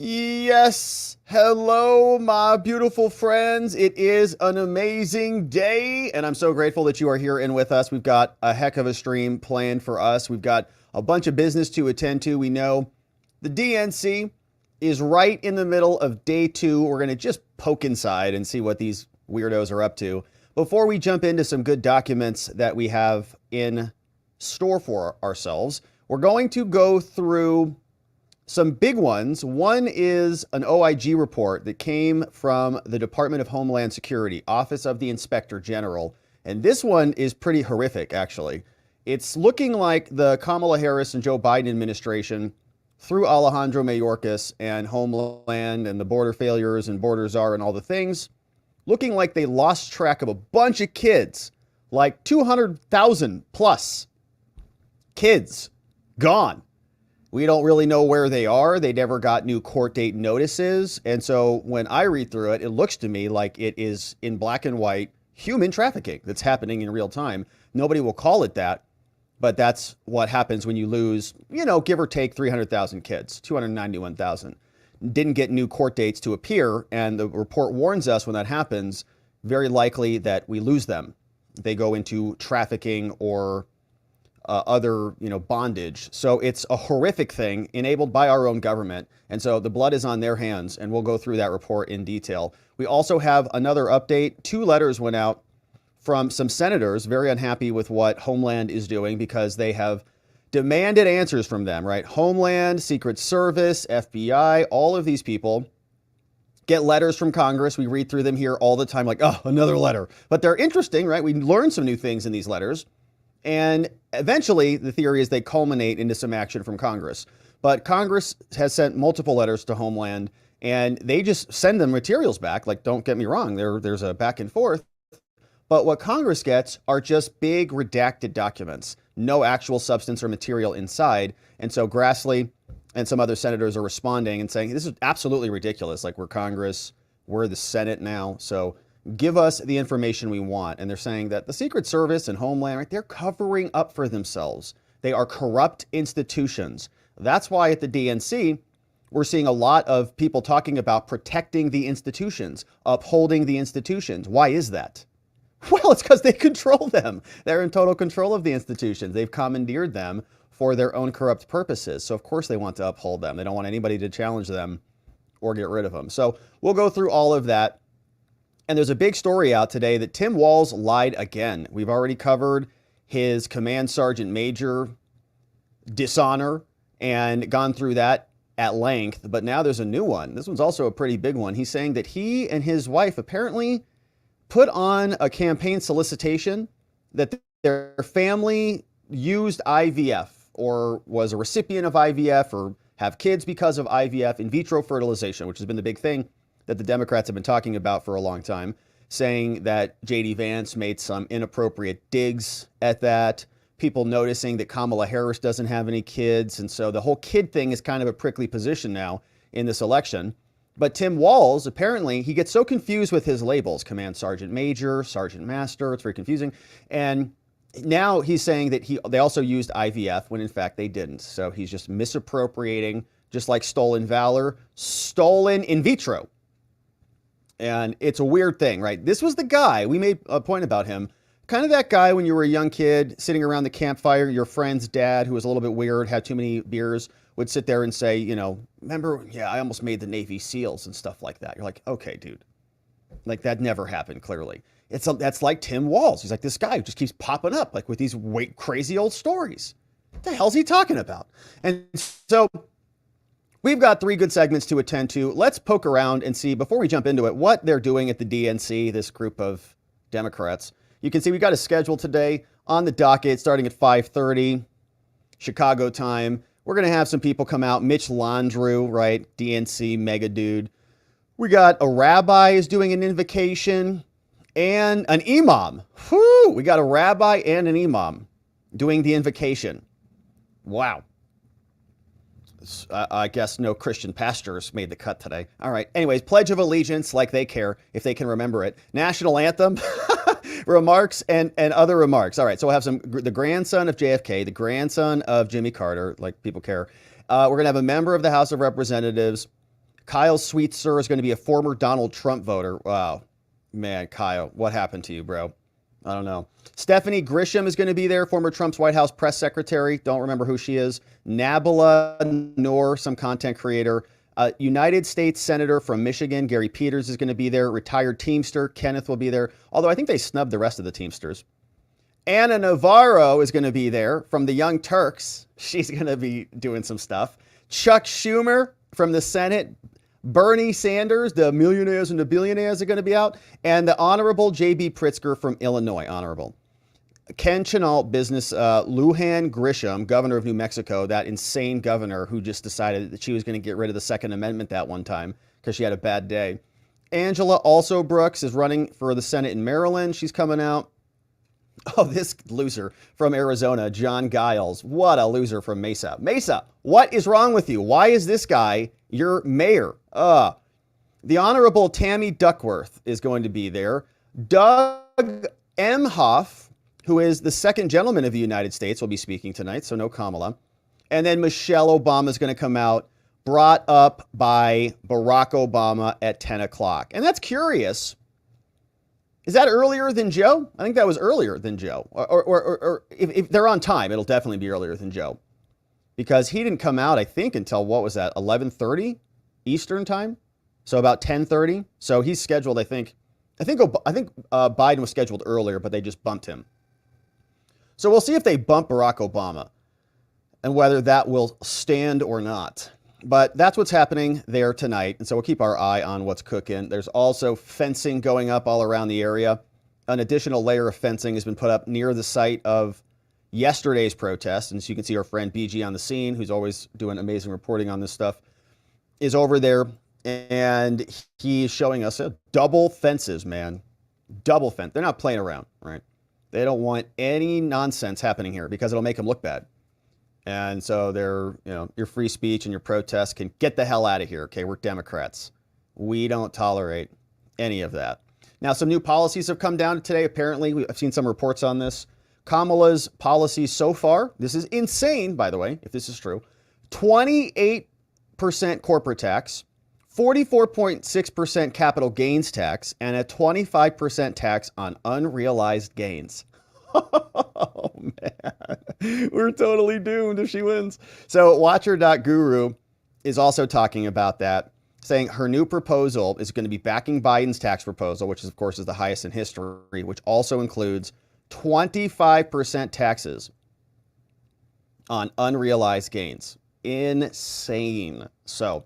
Yes. Hello, my beautiful friends. It is an amazing day, and I'm so grateful that you are here in with us. We've got a heck of a stream planned for us. We've got a bunch of business to attend to. We know the DNC is right in the middle of day two. We're going to just poke inside and see what these weirdos are up to before we jump into some good documents that we have in store for ourselves. We're going to go through some big ones. One is an OIG report that came from the Department of Homeland Security, Office of the Inspector General. And this one is pretty horrific, actually. It's looking like the Kamala Harris and Joe Biden administration, through Alejandro Mayorkas and Homeland and the border failures and border czar and all the things, looking like they lost track of a bunch of kids, like 200,000 plus kids gone. We don't really know where they are. They never got new court date notices. And so when I read through it, it looks to me like it is in black and white human trafficking that's happening in real time. Nobody will call it that, but that's what happens when you lose, give or take 300,000 kids, 291,000. Didn't get new court dates to appear. And the report warns us when that happens, very likely that we lose them. They go into trafficking or other, bondage. So it's a horrific thing enabled by our own government. And so the blood is on their hands, and we'll go through that report in detail. We also have another update. 2 letters went out from some senators very unhappy with what Homeland is doing because they have demanded answers from them, right? Homeland, Secret Service, FBI, all of these people get letters from Congress. We read through them here all the time, like, oh, another letter. But they're interesting, right? We learn some new things in these letters. And eventually, the theory is they culminate into some action from Congress. But Congress has sent multiple letters to Homeland, and they just send them materials back. Like, don't get me wrong, there's a back and forth. But what Congress gets are just big redacted documents, no actual substance or material inside. And so Grassley and some other senators are responding and saying, this is absolutely ridiculous. Like, we're Congress, we're the Senate now. So give us the information we want. And they're saying that the Secret Service and Homeland, right, they're covering up for themselves. They are corrupt institutions. That's why at the DNC, we're seeing a lot of people talking about protecting the institutions, upholding the institutions. Why is that? Well, it's because they control them. They're in total control of the institutions. They've commandeered them for their own corrupt purposes. So of course they want to uphold them. They don't want anybody to challenge them or get rid of them. So we'll go through all of that. And there's a big story out today that Tim Walz lied again. We've already covered his command sergeant major dishonor and gone through that at length. But now there's a new one. This one's also a pretty big one. He's saying that he and his wife apparently put on a campaign solicitation that their family used IVF or was a recipient of IVF or have kids because of IVF, in vitro fertilization, which has been the big thing that the Democrats have been talking about for a long time, saying that J.D. Vance made some inappropriate digs at that, people noticing that Kamala Harris doesn't have any kids. And so the whole kid thing is kind of a prickly position now in this election. But Tim Walz, apparently, he gets so confused with his labels, Command Sergeant Major, Sergeant Master. It's very confusing. And now he's saying that they also used IVF when in fact they didn't. So he's just misappropriating, just like stolen valor, stolen in vitro. And it's a weird thing, right? This was the guy, we made a point about him, kind of that guy when you were a young kid sitting around the campfire, your friend's dad, who was a little bit weird, had too many beers, would sit there and say, remember, yeah, I almost made the Navy SEALs and stuff like that. You're like, okay, dude, like that never happened, clearly. That's like Tim Walz. He's like this guy who just keeps popping up like with these crazy old stories. What the hell's he talking about? And so we've got 3 good segments to attend to. Let's poke around and see, before we jump into it, what they're doing at the DNC, this group of Democrats. You can see we got a schedule today on the docket starting at 5:30 Chicago time. We're going to have some people come out. Mitch Landrieu, right? DNC mega dude. We got a rabbi is doing an invocation and an imam. Whew, we got a rabbi and an imam doing the invocation. Wow. I guess no Christian pastors made the cut today. All right. Anyways, Pledge of Allegiance, like they care, if they can remember it. National Anthem, remarks, and other remarks. All right. So we'll have the grandson of JFK, the grandson of Jimmy Carter, like people care. We're going to have a member of the House of Representatives, Kyle Sweetser is going to be a former Donald Trump voter. Wow. Man, Kyle, what happened to you, bro? I don't know. Stephanie Grisham is going to be there, former Trump's White House press secretary. Don't remember who she is. Nabila Noor, some content creator. United States Senator from Michigan, Gary Peters, is going to be there. Retired Teamster, Kenneth, will be there. Although I think they snubbed the rest of the Teamsters. Anna Navarro is going to be there from the Young Turks. She's going to be doing some stuff. Chuck Schumer from the Senate. Bernie Sanders, the millionaires and the billionaires, are going to be out. And the Honorable J.B. Pritzker from Illinois, Honorable. Ken Chenault, business, Lujan Grisham, governor of New Mexico, that insane governor who just decided that she was going to get rid of the Second Amendment that one time because she had a bad day. Angela Also Brooks is running for the Senate in Maryland. She's coming out. Oh, this loser from Arizona, John Giles. What a loser from Mesa. Mesa, what is wrong with you? Why is this guy your mayor? The Honorable Tammy Duckworth is going to be there. Doug Emhoff, who is the second gentleman of the United States, will be speaking tonight, so no Kamala. And then Michelle Obama is going to come out, brought up by Barack Obama at 10 o'clock. And that's curious. Is that earlier than Joe? I think that was earlier than Joe. Or if they're on time, it'll definitely be earlier than Joe. Because he didn't come out, I think, until, what was that, 11:30 Eastern time? So about 10:30. So he's scheduled, I think Biden was scheduled earlier, but they just bumped him. So we'll see if they bump Barack Obama and whether that will stand or not. But that's what's happening there tonight. And so we'll keep our eye on what's cooking. There's also fencing going up all around the area. An additional layer of fencing has been put up near the site of yesterday's protest. And so you can see our friend BG on the scene, who's always doing amazing reporting on this stuff, is over there. And he's showing us double fences, man. Double fence. They're not playing around, right? They don't want any nonsense happening here because it'll make them look bad. And so your free speech and your protests can get the hell out of here. Okay, we're Democrats. We don't tolerate any of that. Now, some new policies have come down today. Apparently, I've seen some reports on this. Kamala's policies so far, this is insane, by the way, if this is true, 28% corporate tax, 44.6% capital gains tax, and a 25% tax on unrealized gains. Oh, man. We're totally doomed if she wins. So Watcher.guru is also talking about that, saying her new proposal is going to be backing Biden's tax proposal, which is, of course, is the highest in history, which also includes 25% taxes on unrealized gains. Insane. So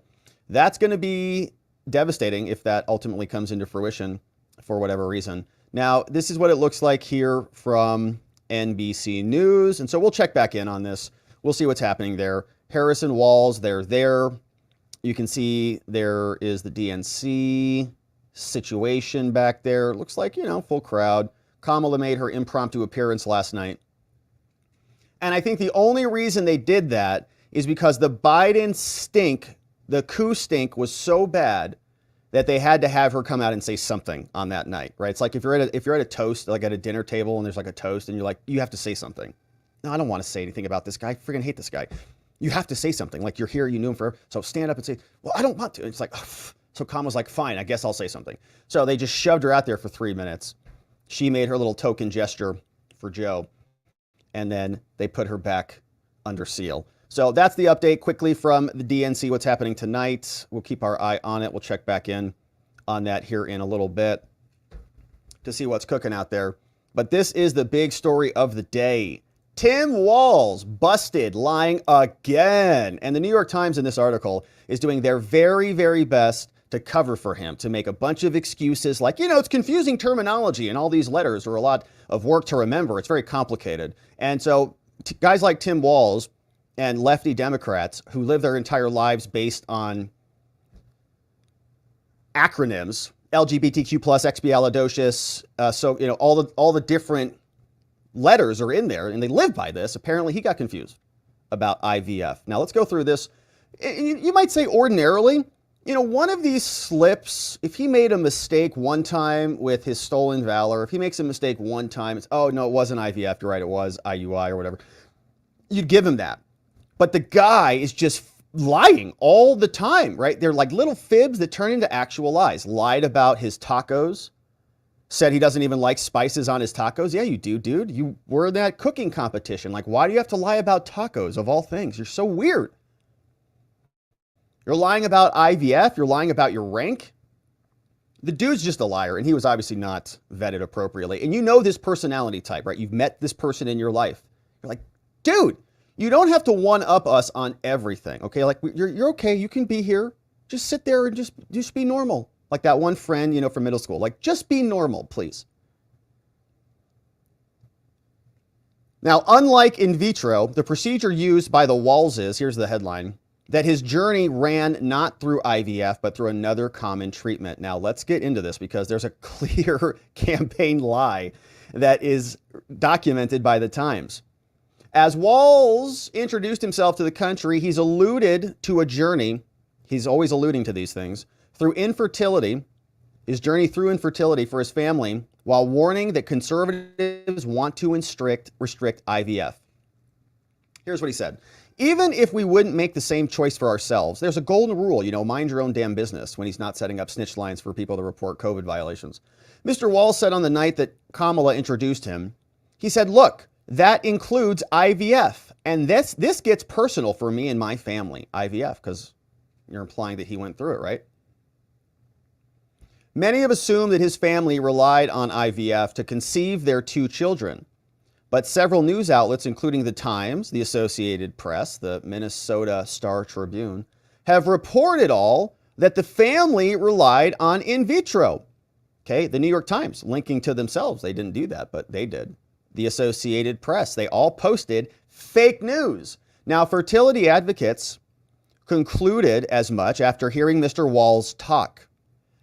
that's going to be devastating if that ultimately comes into fruition for whatever reason. Now, this is what it looks like here from NBC News. And so we'll check back in on this. We'll see what's happening there. Harris and Walz, they're there. You can see there is the DNC situation back there. Looks like, full crowd. Kamala made her impromptu appearance last night. And I think the only reason they did that is because the Biden stink, the coup stink, was so bad that they had to have her come out and say something on that night, right? It's like if you're at a toast, like at a dinner table, and there's like a toast, and you're like, you have to say something. No, I don't want to say anything about this guy. I freaking hate this guy. You have to say something. Like, you're here, you knew him forever, so stand up and say, well, I don't want to. And it's like, so Kamala's like, fine, I guess I'll say something. So they just shoved her out there for 3 minutes. She made her little token gesture for Joe, and then they put her back under seal. So that's the update quickly from the DNC, what's happening tonight. We'll keep our eye on it. We'll check back in on that here in a little bit to see what's cooking out there. But this is the big story of the day. Tim Walz busted lying again. And the New York Times in this article is doing their very, very best to cover for him, to make a bunch of excuses like, it's confusing terminology and all these letters are a lot of work to remember. It's very complicated. And so guys like Tim Walz and lefty Democrats who live their entire lives based on acronyms, LGBTQ plus, expialidocious, all the different letters are in there and they live by this. Apparently he got confused about IVF. Now let's go through this. You might say ordinarily, one of these slips, if he made a mistake one time with his stolen valor, if he makes a mistake one time, it's, oh no, it wasn't IVF, you're right, it was IUI or whatever. You'd give him that. But the guy is just lying all the time, right? They're like little fibs that turn into actual lies. Lied about his tacos, said he doesn't even like spices on his tacos. Yeah, you do, dude. You were in that cooking competition. Like, why do you have to lie about tacos of all things? You're so weird. You're lying about IVF. You're lying about your rank. The dude's just a liar, and he was obviously not vetted appropriately. And you know this personality type, right? You've met this person in your life. You're like, dude, you don't have to one-up us on everything, okay? Like, you're okay. You can be here. Just sit there and just be normal. Like that one friend, you know, from middle school. Like, just be normal, please. Now, unlike in vitro, the procedure used by the Walzes, here's the headline, that his journey ran not through IVF, but through another common treatment. Now, let's get into this because there's a clear campaign lie that is documented by the Times. As Walz introduced himself to the country, he's alluded to a journey. He's always alluding to these things. Through infertility, his journey through infertility for his family, while warning that conservatives want to restrict IVF. Here's what he said. Even if we wouldn't make the same choice for ourselves, there's a golden rule, you know, mind your own damn business when he's not setting up snitch lines for people to report COVID violations. Mr. Walz said on the night that Kamala introduced him, he said, look, that includes IVF. And this gets personal for me and my family, IVF, because you're implying that he went through it, right? Many have assumed that his family relied on IVF to conceive their 2 children. But several news outlets, including the Times, the Associated Press, the Minnesota Star Tribune, have reported all that the family relied on in vitro. Okay, the New York Times linking to themselves. They didn't do that, but they did. The Associated Press, they all posted fake news. Now, fertility advocates concluded as much after hearing Mr. Walz talk.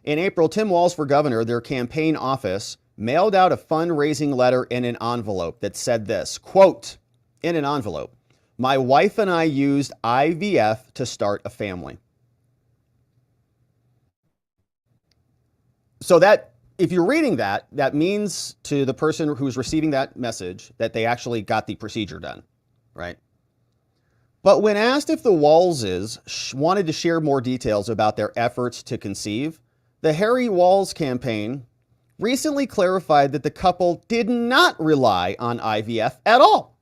In April, Tim Walz for governor, their campaign office, mailed out a fundraising letter in an envelope that said this, quote, in an envelope, my wife and I used IVF to start a family. So that, if you're reading that, that means to the person who's receiving that message that they actually got the procedure done, right? But when asked if the Walzes wanted to share more details about their efforts to conceive, the Harry Walz campaign recently clarified that the couple did not rely on IVF at all,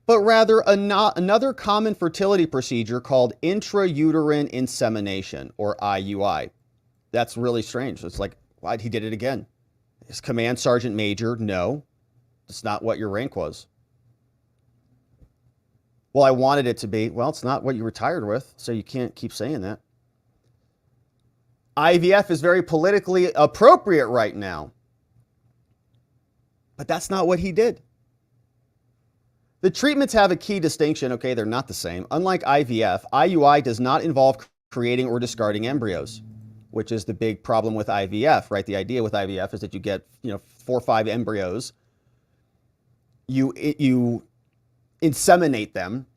but rather another common fertility procedure called intrauterine insemination, or IUI. That's really strange. It's like, why he did it again? His command sergeant major, no, it's not what your rank was. Well, I wanted it to be. Well, it's not what you retired with, so you can't keep saying that. IVF is very politically appropriate right now. But that's not what he did. The treatments have a key distinction. Okay, they're not the same. Unlike IVF, IUI does not involve creating or discarding embryos, which is the big problem with IVF, right? The idea with IVF is that you get, 4 or 5 embryos. You inseminate them,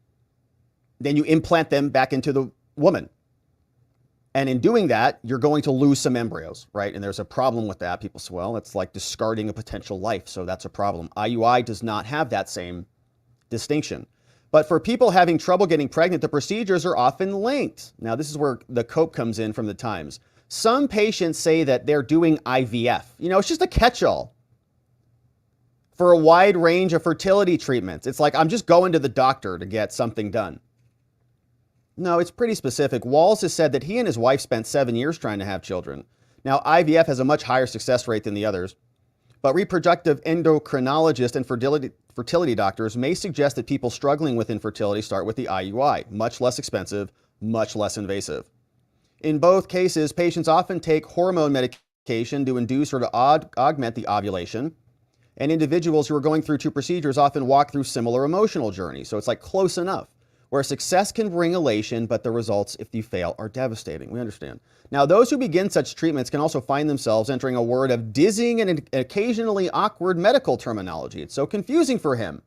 then you implant them back into the woman. And in doing that, you're going to lose some embryos, right? And there's a problem with that. People say, well, it's like discarding a potential life, so that's a problem. IUI does not have that same distinction. But for people having trouble getting pregnant, the procedures are often linked. Now, this is where the cope comes in from the Times. Some patients say that they're doing IVF. It's just a catch-all for a wide range of fertility treatments. It's like, I'm just going to the doctor to get something done. No, it's pretty specific. Walz has said that he and his wife spent 7 years trying to have children. Now, IVF has a much higher success rate than the others, but reproductive endocrinologists and fertility doctors may suggest that people struggling with infertility start with the IUI, much less expensive, much less invasive. In both cases, patients often take hormone medication to induce or to augment the ovulation, and individuals who are going through 2 procedures often walk through similar emotional journeys, so it's like close enough, where success can bring elation, but the results, if you fail, are devastating. We understand. Now, those who begin such treatments can also find themselves entering a word of dizzying and occasionally awkward medical terminology. It's so confusing for him.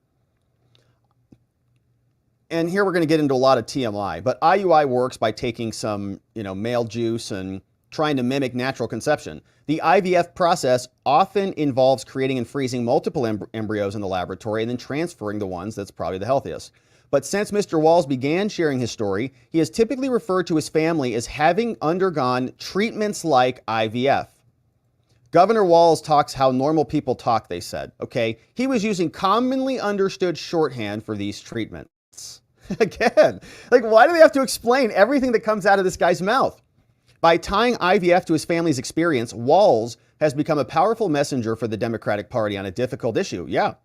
And here we're going to get into a lot of TMI, but IUI works by taking some, male juice and trying to mimic natural conception. The IVF process often involves creating and freezing multiple embryos in the laboratory and then transferring the ones that's probably the healthiest. But since Mr. Walz began sharing his story, he has typically referred to his family as having undergone treatments like IVF. Governor Walz talks how normal people talk, they said. Okay, he was using commonly understood shorthand for these treatments. Again, like, why do they have to explain everything that comes out of this guy's mouth? By tying IVF to his family's experience, Walz has become a powerful messenger for the Democratic Party on a difficult issue. Yeah,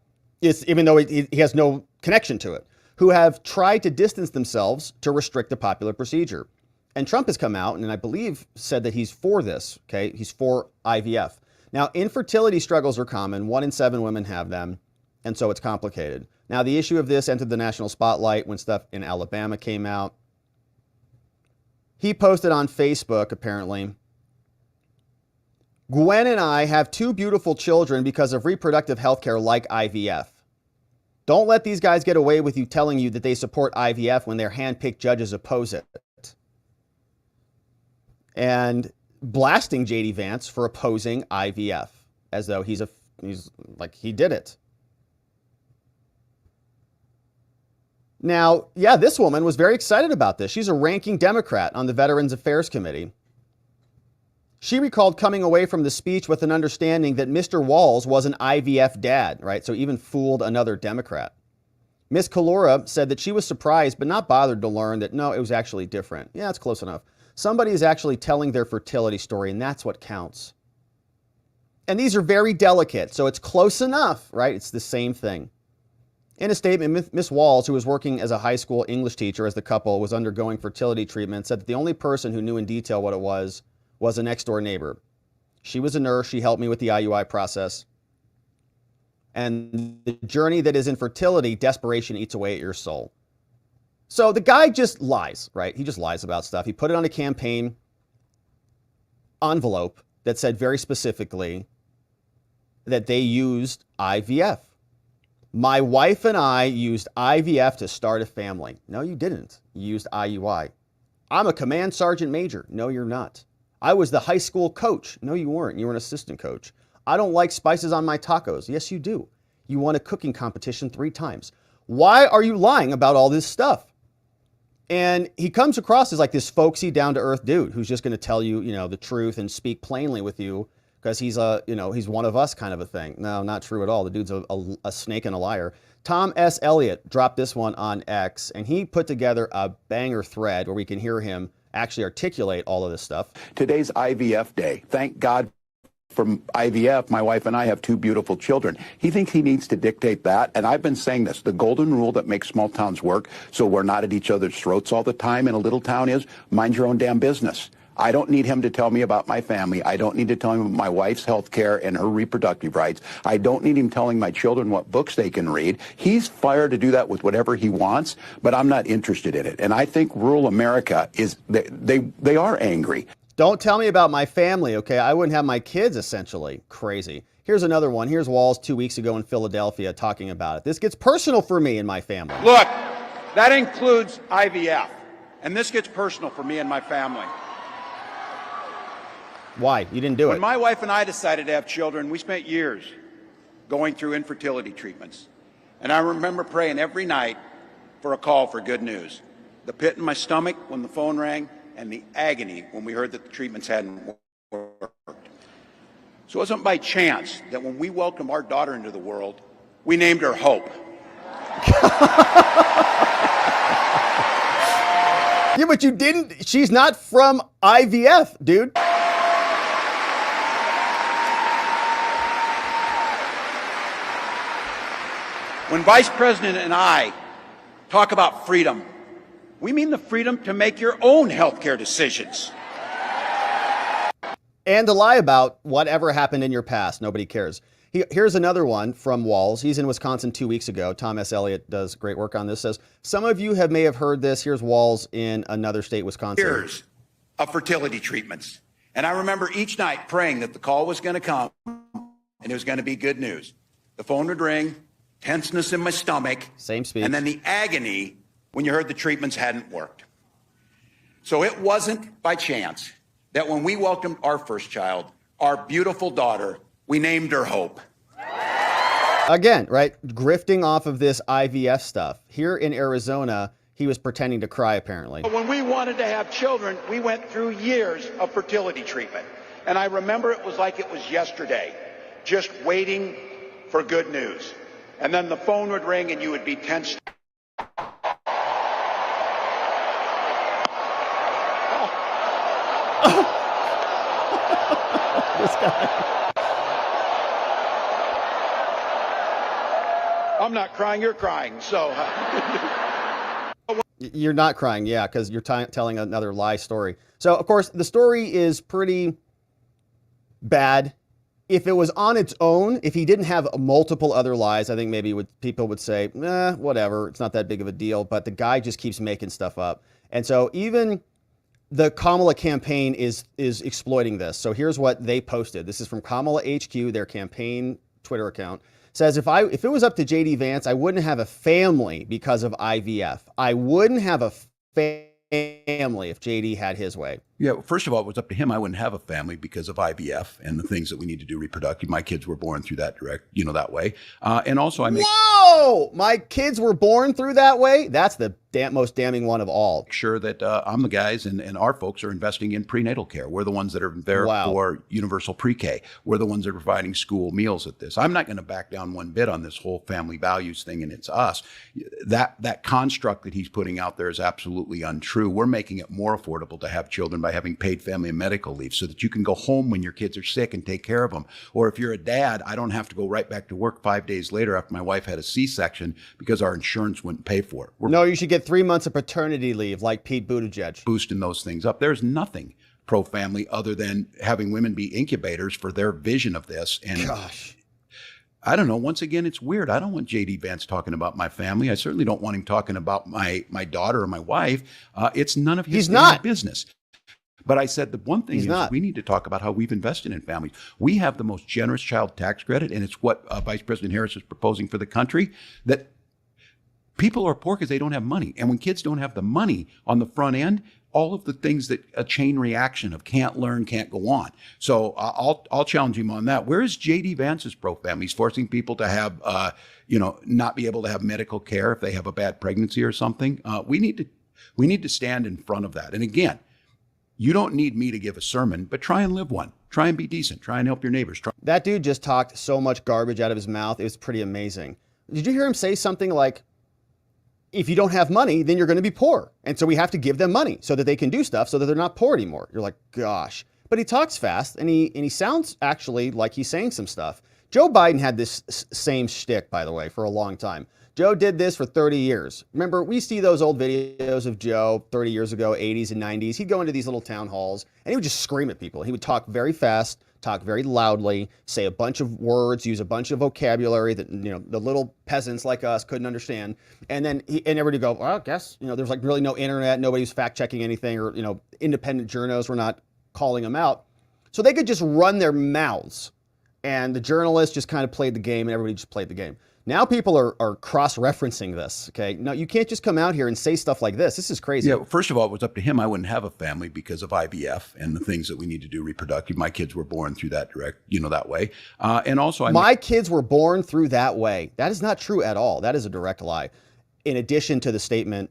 even though he has no connection to it, who have tried to distance themselves to restrict the popular procedure. And Trump has come out and I believe said that he's for this. Okay, he's for IVF. Now, infertility struggles are common. 1 in 7 women have them. And so it's complicated. Now, the issue of this entered the national spotlight when stuff in Alabama came out. He posted on Facebook, apparently, Gwen and I have 2 beautiful children because of reproductive health care like IVF. Don't let these guys get away with you telling you that they support IVF when their handpicked judges oppose it. And blasting JD Vance for opposing IVF as though he's like he did it. Now, yeah, this woman was very excited about this. She's a ranking Democrat on the Veterans Affairs Committee. She recalled coming away from the speech with an understanding that Mr. Walz was an IVF dad, right? So even fooled another Democrat. Ms. Kalora said that she was surprised but not bothered to learn that no, it was actually different. Yeah, it's close enough. Somebody is actually telling their fertility story, and that's what counts. And these are very delicate, so it's close enough, right? It's the same thing. In a statement, Ms. Walz, who was working as a high school English teacher as the couple was undergoing fertility treatment, said that the only person who knew in detail what it was a next-door neighbor. She was a nurse. She helped me with the IUI process. And the journey that is infertility, desperation eats away at your soul. So the guy just lies, right? He just lies about stuff. He put it on a campaign envelope that said very specifically that they used IVF. My wife and I used IVF to start a family. No, you didn't. You used IUI. I'm a command sergeant major. No, you're not. I was the high school coach. No, you weren't. You were an assistant coach. I don't like spices on my tacos. Yes, you do. You won a cooking competition 3 times. Why are you lying about all this stuff? And he comes across as like this folksy, down-to-earth dude who's just going to tell you, the truth and speak plainly with you because he's he's one of us kind of a thing. No, not true at all. The dude's a snake and a liar. Tom S. Elliott dropped this one on X, and he put together a banger thread where we can hear him actually articulate all of this stuff. Today's IVF day. Thank God from IVF, my wife and I have 2 beautiful children. He thinks he needs to dictate that, and I've been saying this, the golden rule that makes small towns work so we're not at each other's throats all the time in a little town is mind your own damn business. I don't need him to tell me about my family. I don't need to tell him about my wife's health care and her reproductive rights. I don't need him telling my children what books they can read. He's fired to do that with whatever he wants, but I'm not interested in it. And I think rural America is, they are angry. Don't tell me about my family, okay? I wouldn't have my kids, essentially. Crazy. Here's another one. Here's Walz 2 weeks ago in Philadelphia talking about it. This gets personal for me and my family. Look, that includes IVF, and this gets personal for me and my family. Why? You didn't do it. When my wife and I decided to have children, we spent years going through infertility treatments. And I remember praying every night for a call for good news. The pit in my stomach when the phone rang, and the agony when we heard that the treatments hadn't worked. So it wasn't by chance that when we welcomed our daughter into the world, we named her Hope. Yeah, but you didn't. She's not from IVF, dude. When Vice President and I talk about freedom, we mean the freedom to make your own healthcare decisions. And to lie about whatever happened in your past. Nobody cares. Here's another one from Walz. He's in Wisconsin 2 weeks ago. Tom S. Elliott does great work on this. Says, some of you may have heard this. Here's Walz in another state, Wisconsin. Years of fertility treatments. And I remember each night praying that the call was going to come and it was going to be good news. The phone would ring, tenseness in my stomach. Same speech. And then the agony when you heard the treatments hadn't worked. So it wasn't by chance that when we welcomed our first child, our beautiful daughter, we named her Hope. Again, right? Grifting off of this IVF stuff. Here in Arizona, he was pretending to cry, apparently. When we wanted to have children, we went through years of fertility treatment. And I remember it was like it was yesterday, just waiting for good news. And then the phone would ring and you would be tense. This guy. I'm not crying, you're crying, so. You're not crying, yeah, because you're telling another lie story. So, of course, the story is pretty bad. If it was on its own, if he didn't have multiple other lies, I think maybe people would say, whatever, it's not that big of a deal. But the guy just keeps making stuff up. And so even the Kamala campaign is exploiting this. So here's what they posted. This is from Kamala HQ, their campaign Twitter account. Says, if it was up to JD Vance, I wouldn't have a family because of IVF. I wouldn't have a family if JD had his way. Yeah, first of all, it was up to him. I wouldn't have a family because of IVF and the things that we need to do reproductive. My kids were born through that that way. And also I make Whoa! My kids were born through that way? That's the most damning one of all. sure that I'm the guys and our folks are investing in prenatal care. We're the ones that are there for universal pre-K. We're the ones that are providing school meals at this. I'm not going to back down one bit on this whole family values thing and it's us. That construct that he's putting out there is absolutely untrue. We're making it more affordable to have children by having paid family and medical leave so that you can go home when your kids are sick and take care of them. Or if you're a dad, I don't have to go right back to work 5 days later after my wife had a C-section because our insurance wouldn't pay for it. No, you should get 3 months of paternity leave like Pete Buttigieg. Boosting those things up. There's nothing pro-family other than having women be incubators for their vision of this. And gosh, I don't know. Once again, it's weird. I don't want JD Vance talking about my family. I certainly don't want him talking about my daughter or my wife. It's none of his business. But I said the one thing is we need to talk about how we've invested in families. We have the most generous child tax credit, and it's what Vice President Harris is proposing for the country, that people are poor because they don't have money. And when kids don't have the money on the front end, all of the things that a chain reaction of can't learn, can't go on. So I'll challenge him on that. Where is JD Vance's pro-family? He's forcing people to have, not be able to have medical care if they have a bad pregnancy or something. We need to stand in front of that. And again, you don't need me to give a sermon, but try and live one. Try and be decent. Try and help your neighbors. That dude just talked so much garbage out of his mouth. It was pretty amazing. Did you hear him say something like, if you don't have money, then you're going to be poor. And so we have to give them money so that they can do stuff so that they're not poor anymore. You're like, gosh. But he talks fast and he sounds actually like he's saying some stuff. Joe Biden had this same shtick, by the way, for a long time. Joe did this for 30 years. Remember, we see those old videos of Joe 30 years ago, 80s and 90s. He'd go into these little town halls and he would just scream at people. He would talk very fast, talk very loudly, say a bunch of words, use a bunch of vocabulary that, the little peasants like us couldn't understand. And then everybody would go, well, I guess, there's like really no internet. Nobody's fact checking anything or, independent journos were not calling him out. So they could just run their mouths and the journalists just kind of played the game and everybody just played the game. Now people are cross-referencing this, okay? No, you can't just come out here and say stuff like this. This is crazy. Yeah, first of all, it was up to him. I wouldn't have a family because of IVF and the things that we need to do reproductive. My kids were born through that that way. And also, my kids were born through that way. That is not true at all. That is a direct lie. In addition to the statement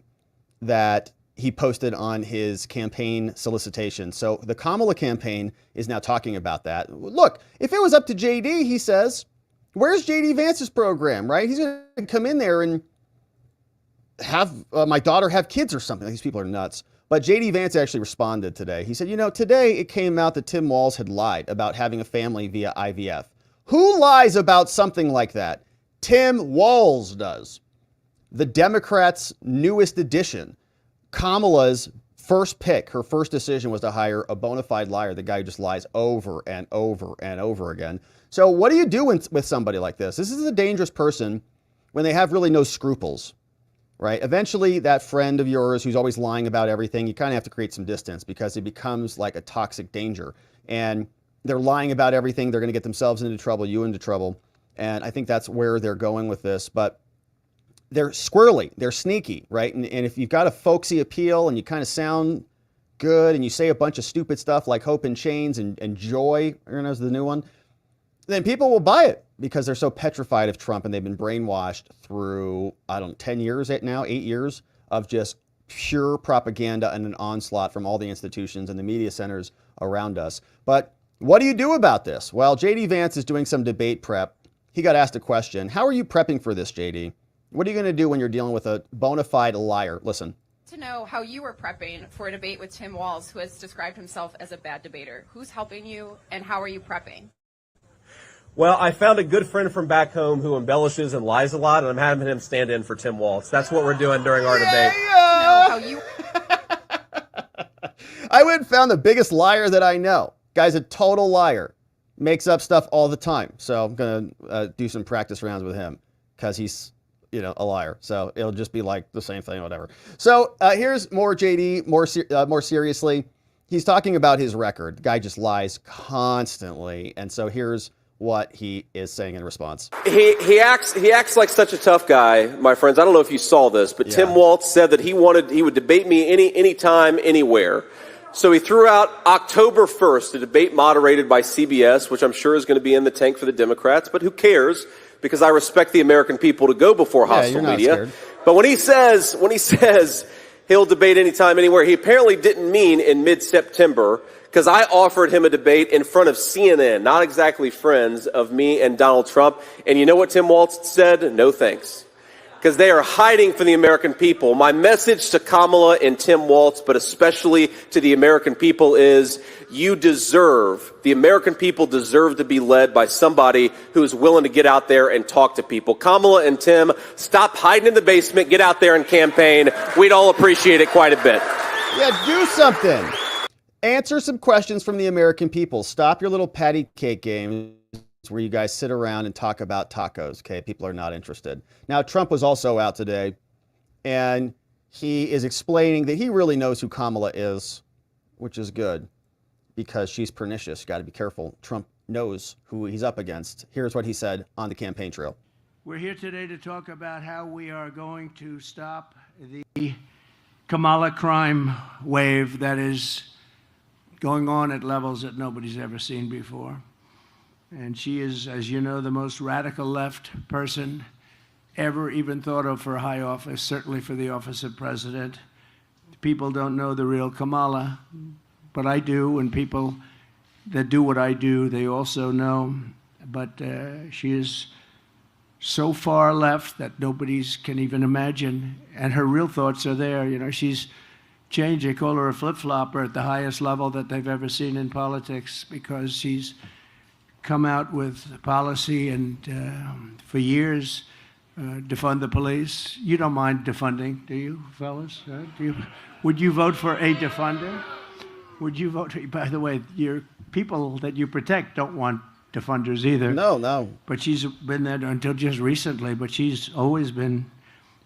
that he posted on his campaign solicitation. So the Kamala campaign is now talking about that. Look, if it was up to JD, he says, where's JD Vance's program, right? He's going to come in there and have my daughter have kids or something. These people are nuts. But JD Vance actually responded today. He said, today it came out that Tim Walz had lied about having a family via IVF. Who lies about something like that? Tim Walz does. The Democrats' newest addition. Kamala's first pick, her first decision was to hire a bona fide liar, the guy who just lies over and over and over again. So what do you do with somebody like this? This is a dangerous person when they have really no scruples, right? Eventually, that friend of yours who's always lying about everything, you kind of have to create some distance because it becomes like a toxic danger. And they're lying about everything. They're going to get themselves into trouble, you into trouble. And I think that's where they're going with this. But they're squirrely, they're sneaky, right? And if you've got a folksy appeal and you kind of sound good and you say a bunch of stupid stuff like hope and chains and joy, is the new one, then people will buy it because they're so petrified of Trump and they've been brainwashed through, 10 years now, 8 years of just pure propaganda and an onslaught from all the institutions and the media centers around us. But what do you do about this? Well, JD Vance is doing some debate prep. He got asked a question. How are you prepping for this, JD? What are you going to do when you're dealing with a bona fide liar? Listen. To know how you were prepping for a debate with Tim Walz, who has described himself as a bad debater. Who's helping you, and how are you prepping? Well, I found a good friend from back home who embellishes and lies a lot, and I'm having him stand in for Tim Walz. That's what we're doing during our debate. I went and found the biggest liar that I know. Guy's a total liar. Makes up stuff all the time. So I'm going to do some practice rounds with him because he's, a liar. So it'll just be like the same thing, whatever. So here's more JD, more seriously. He's talking about his record. The guy just lies constantly. And so here's what he is saying in response. He acts like such a tough guy, my friends. I don't know if you saw this, but yeah. Tim Walz said that he would debate me anytime, anywhere. So he threw out October 1st, a debate moderated by CBS, which I'm sure is going to be in the tank for the Democrats, but who cares? Because I respect the American people to go before hostile media. Scared. But when he says he'll debate anytime, anywhere, he apparently didn't mean in mid-September, because I offered him a debate in front of CNN, not exactly friends of me and Donald Trump. And you know what Tim Walz said? No thanks. Because they are hiding from the American people. My message to Kamala and Tim Walz, but especially to the American people, is the American people deserve to be led by somebody who is willing to get out there and talk to people. Kamala and Tim, stop hiding in the basement, get out there and campaign. We'd all appreciate it quite a bit. Yeah, do something. Answer some questions from the American people. Stop your little patty cake games where you guys sit around and talk about tacos, okay? People are not interested. Now, Trump was also out today, and he is explaining that he really knows who Kamala is, which is good, because she's pernicious. You got to be careful. Trump knows who he's up against. Here's what he said on the campaign trail. We're here today to talk about how we are going to stop the Kamala crime wave that is going on at levels that nobody's ever seen before. And she is, as you know, the most radical left person ever even thought of for a high office, certainly for the office of president. People don't know the real Kamala, but I do, and people that do what I do, they also know. But she is so far left that nobody's can even imagine, and her real thoughts are there. She's changed. They call her a flip-flopper at the highest level that they've ever seen in politics, because she's come out with policy and for years defund the police. You don't mind defunding, do you, fellas? Would you vote for a defunder? Would you vote? By the way, your people that you protect don't want defunders either. No. But she's been there until just recently. But she's always been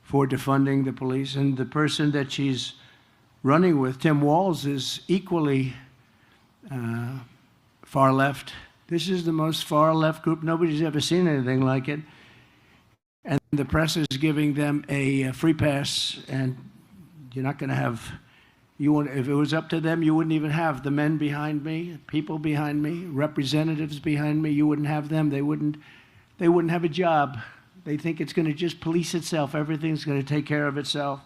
for defunding the police, and the person that she's running with, Tim Walz, is equally far left. This is the most far left group. Nobody's ever seen anything like it. And the press is giving them a free pass, and you're not going to have, if it was up to them, you wouldn't even have the men behind me, people behind me, representatives behind me. You wouldn't have them. They wouldn't have a job. They think it's going to just police itself. Everything's going to take care of itself.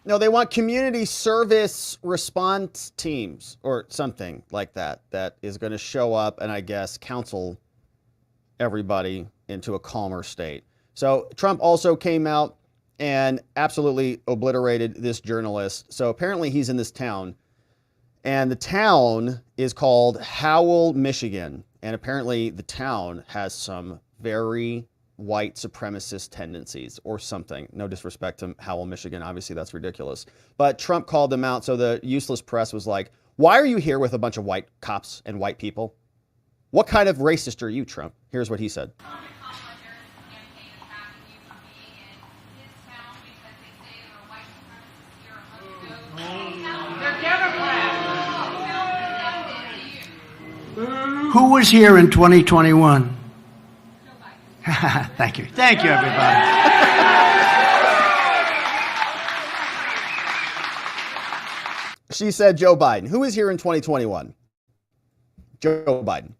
No, they want community service response teams or something like that is going to show up and, I guess, counsel everybody into a calmer state. So Trump also came out and absolutely obliterated this journalist. So apparently he's in this town, and the town is called Howell, Michigan. And apparently the town has some very white supremacist tendencies or something. No disrespect to Howell, Michigan. Obviously, that's ridiculous. But Trump called them out. So the useless press was like, why are you here with a bunch of white cops and white people? What kind of racist are you, Trump? Here's what he said. Who was here in 2021? Thank you. Thank you, everybody. She said Joe Biden. Who is here in 2021? Joe Biden.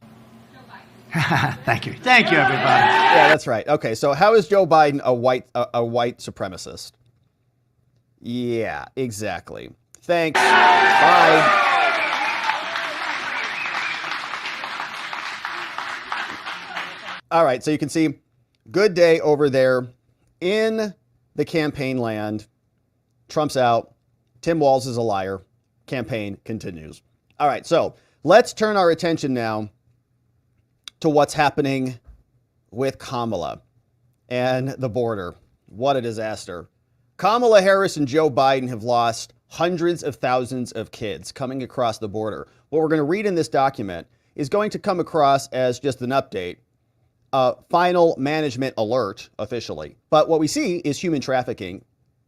Thank you. Thank you, everybody. Yeah, that's right. Okay, so how is Joe Biden a white supremacist? Yeah, exactly. Thanks. Bye. All right, so you can see, good day over there in the campaign land. Trump's out. Tim Walz is a liar. Campaign continues. All right, so let's turn our attention now to what's happening with Kamala and the border. What a disaster. Kamala Harris and Joe Biden have lost hundreds of thousands of kids coming across the border. What we're going to read in this document is going to come across as just an update. Final management alert officially. But what we see is human trafficking,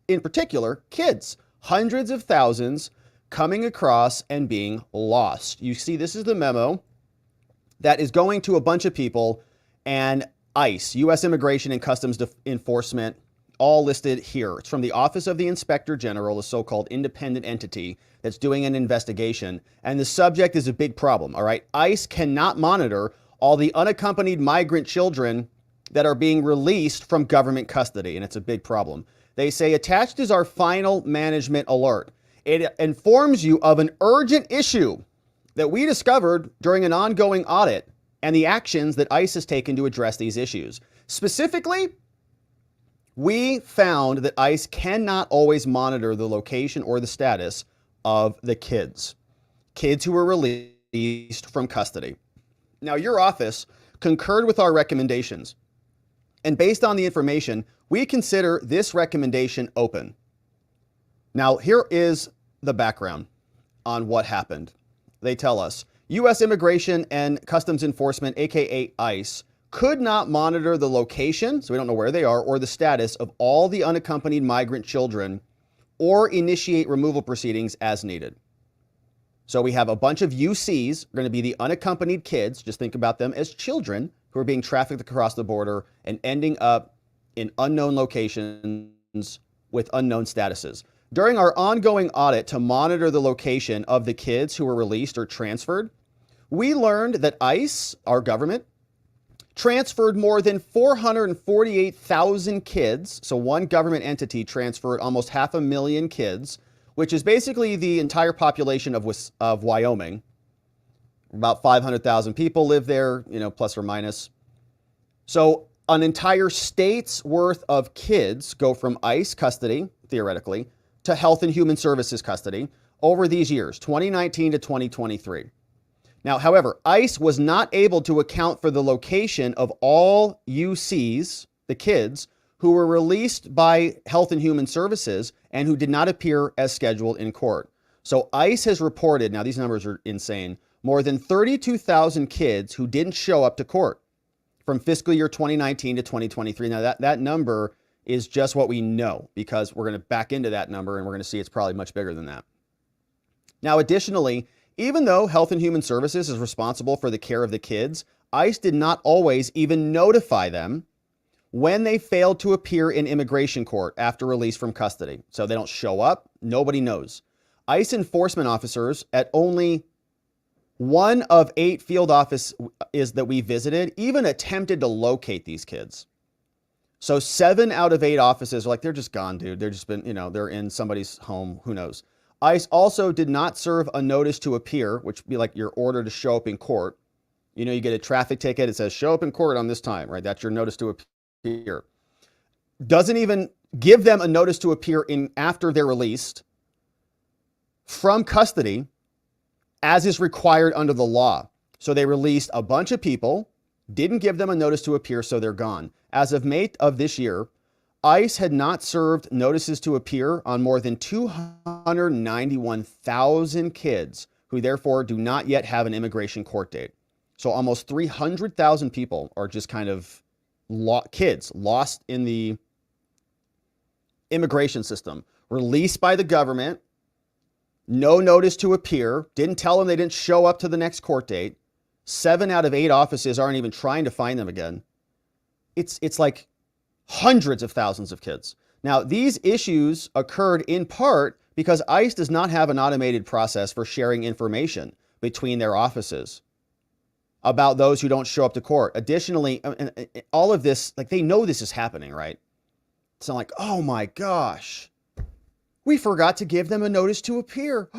in particular, kids. Hundreds of thousands coming across and being lost. You see, this is the memo that is going to a bunch of people, and ICE, U.S. Immigration and Customs Enforcement, all listed here. It's from the Office of the Inspector General, a so-called independent entity that's doing an investigation. And the subject is a big problem, all right? ICE cannot monitor all the unaccompanied migrant children that are being released from government custody, and it's a big problem. They say, attached is our final management alert. It informs you of an urgent issue that we discovered during an ongoing audit and the actions that ICE has taken to address these issues. Specifically, we found that ICE cannot always monitor the location or the status of the kids who were released from custody. Now, your office concurred with our recommendations, and based on the information, we consider this recommendation open. Now, here is the background on what happened. They tell us, U.S. Immigration and Customs Enforcement, aka ICE, could not monitor the location, so we don't know where they are, or the status of all the unaccompanied migrant children or initiate removal proceedings as needed. So we have a bunch of UCs, going to be the unaccompanied kids, just think about them as children who are being trafficked across the border and ending up in unknown locations with unknown statuses. During our ongoing audit to monitor the location of the kids who were released or transferred, we learned that ICE, our government, transferred more than 448,000 kids. So one government entity transferred almost 500,000 kids, which is basically the entire population of Wyoming. About 500,000 people live there, plus or minus. So an entire state's worth of kids go from ICE custody, theoretically, to Health and Human Services custody over these years, 2019 to 2023. Now, however, ICE was not able to account for the location of all UCs, the kids, who were released by Health and Human Services and who did not appear as scheduled in court. So ICE has reported, now these numbers are insane, more than 32,000 kids who didn't show up to court from fiscal year 2019 to 2023. Now that number is just what we know, because we're going to back into that number and we're going to see it's probably much bigger than that. Now, additionally, even though Health and Human Services is responsible for the care of the kids, ICE did not always even notify them when they failed to appear in immigration court after release from custody. So they don't show up. Nobody knows. ICE enforcement officers at only one of 8 field offices that we visited even attempted to locate these kids. So 7 out of 8 offices are like, they're just gone, dude. They're just been, they're in somebody's home. Who knows? ICE also did not serve a notice to appear, which would be like your order to show up in court. You get a traffic ticket. It says show up in court on this time, right? That's your notice to appear. Doesn't even give them a notice to appear in after they're released from custody, as is required under the law. So they released a bunch of people, didn't give them a notice to appear, so they're gone. As of May of this year, ICE had not served notices to appear on more than 291,000 kids who therefore do not yet have an immigration court date. So almost 300,000 people are just kind of kids lost in the immigration system, released by the government, no notice to appear, didn't tell them they didn't show up to the next court date. 7 out of 8 offices aren't even trying to find them again. It's like hundreds of thousands of kids. Now, these issues occurred in part because ICE does not have an automated process for sharing information between their offices. about those who don't show up to court. Additionally, all of this, like, they know this is happening, right? It's not like, oh my gosh, we forgot to give them a notice to appear.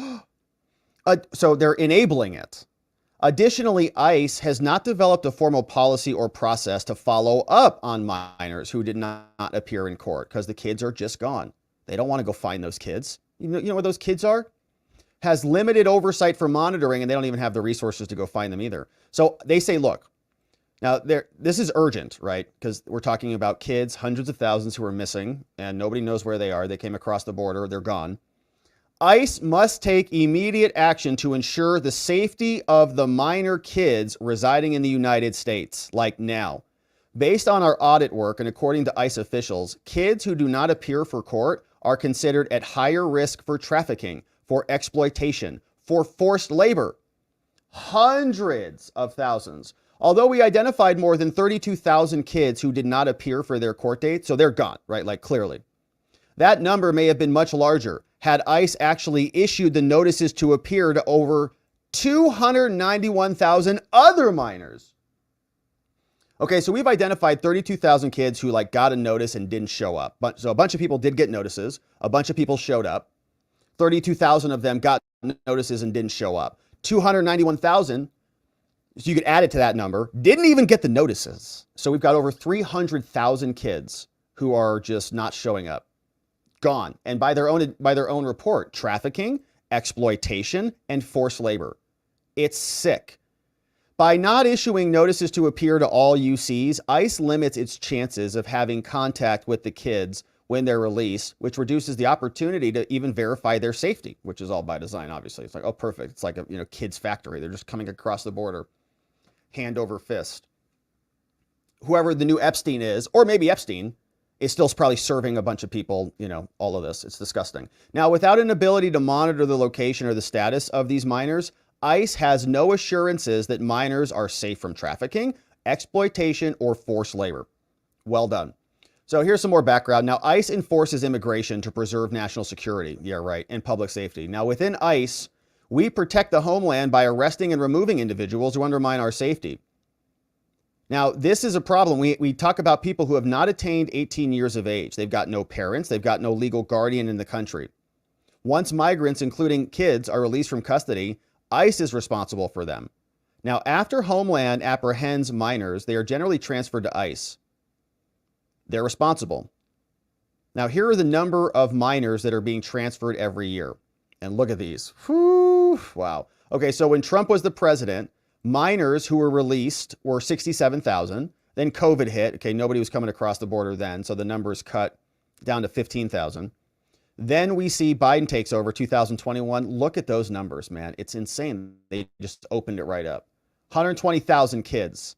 So they're enabling it. Additionally, ICE has not developed a formal policy or process to follow up on minors who did not appear in court because the kids are just gone. They don't want to go find those kids. You know where those kids are? Has limited oversight for monitoring, and they don't even have the resources to go find them either. So they say, look, now this is urgent, right? Because we're talking about kids, hundreds of thousands who are missing, and nobody knows where they are. They came across the border, they're gone. ICE must take immediate action to ensure the safety of the minor kids residing in the United States, like now. Based on our audit work and according to ICE officials, kids who do not appear for court are considered at higher risk for trafficking, for exploitation, for forced labor. Hundreds of thousands. Although we identified more than 32,000 kids who did not appear for their court date, so they're gone, right? Like clearly. That number may have been much larger had ICE actually issued the notices to appear to over 291,000 other minors. Okay, so we've identified 32,000 kids who got a notice and didn't show up. So a bunch of people did get notices. A bunch of people showed up. 32,000 of them got notices and didn't show up. 291,000, so you could add it to that number, didn't even get the notices. So we've got over 300,000 kids who are just not showing up. Gone. And by their own report, trafficking, exploitation, and forced labor. It's sick. By not issuing notices to appear to all UCs, ICE limits its chances of having contact with the kids when they're released, which reduces the opportunity to even verify their safety, which is all by design, obviously. It's like, oh, perfect. It's like a kid's factory. They're just coming across the border, hand over fist. Whoever the new Epstein is, or maybe Epstein, is still probably serving a bunch of people, all of this. It's disgusting. Now, without an ability to monitor the location or the status of these minors, ICE has no assurances that minors are safe from trafficking, exploitation, or forced labor. Well done. So here's some more background. Now, ICE enforces immigration to preserve national security. Yeah, right. And public safety. Now, within ICE, we protect the homeland by arresting and removing individuals who undermine our safety. Now, this is a problem. We talk about people who have not attained 18 years of age. They've got no parents. They've got no legal guardian in the country. Once migrants, including kids, are released from custody, ICE is responsible for them. Now, after Homeland apprehends minors, they are generally transferred to ICE. They're responsible. Now, here are the number of minors that are being transferred every year. And look at these. Whew, wow. Okay, so when Trump was the president, minors who were released were 67,000. Then COVID hit. Okay, nobody was coming across the border then, so the numbers cut down to 15,000. Then we see Biden takes over 2021. Look at those numbers, man. It's insane. They just opened it right up. 120,000 kids.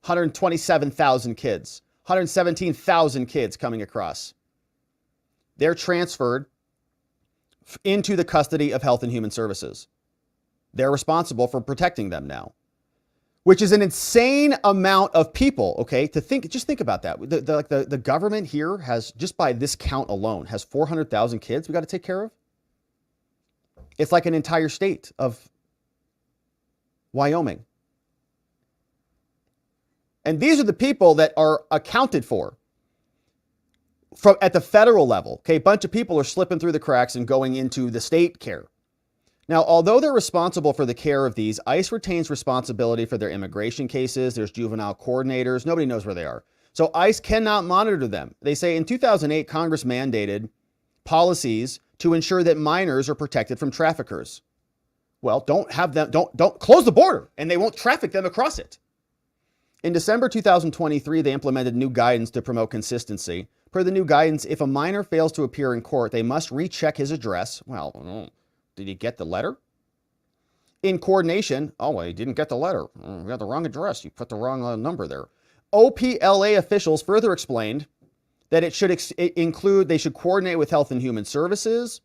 127,000 kids. 117,000 kids coming across. They're transferred into the custody of Health and Human Services. They're responsible for protecting them now, which is an insane amount of people. Okay, just think about that. The government here has, just by this count alone, has 400,000 kids we got to take care of. It's like an entire state of Wyoming. And these are the people that are accounted for at the federal level. Okay, a bunch of people are slipping through the cracks and going into the state care. Now, although they're responsible for the care of these, ICE retains responsibility for their immigration cases. There's juvenile coordinators. Nobody knows where they are. So ICE cannot monitor them. They say in 2008, Congress mandated policies to ensure that minors are protected from traffickers. Well, don't close the border and they won't traffic them across it. In December 2023, they implemented new guidance to promote consistency. Per the new guidance, if a minor fails to appear in court, they must recheck his address. Well, did he get the letter? In coordination, well, he didn't get the letter. We got the wrong address. You put the wrong number there. OPLA officials further explained that it should include, they should coordinate with Health and Human Services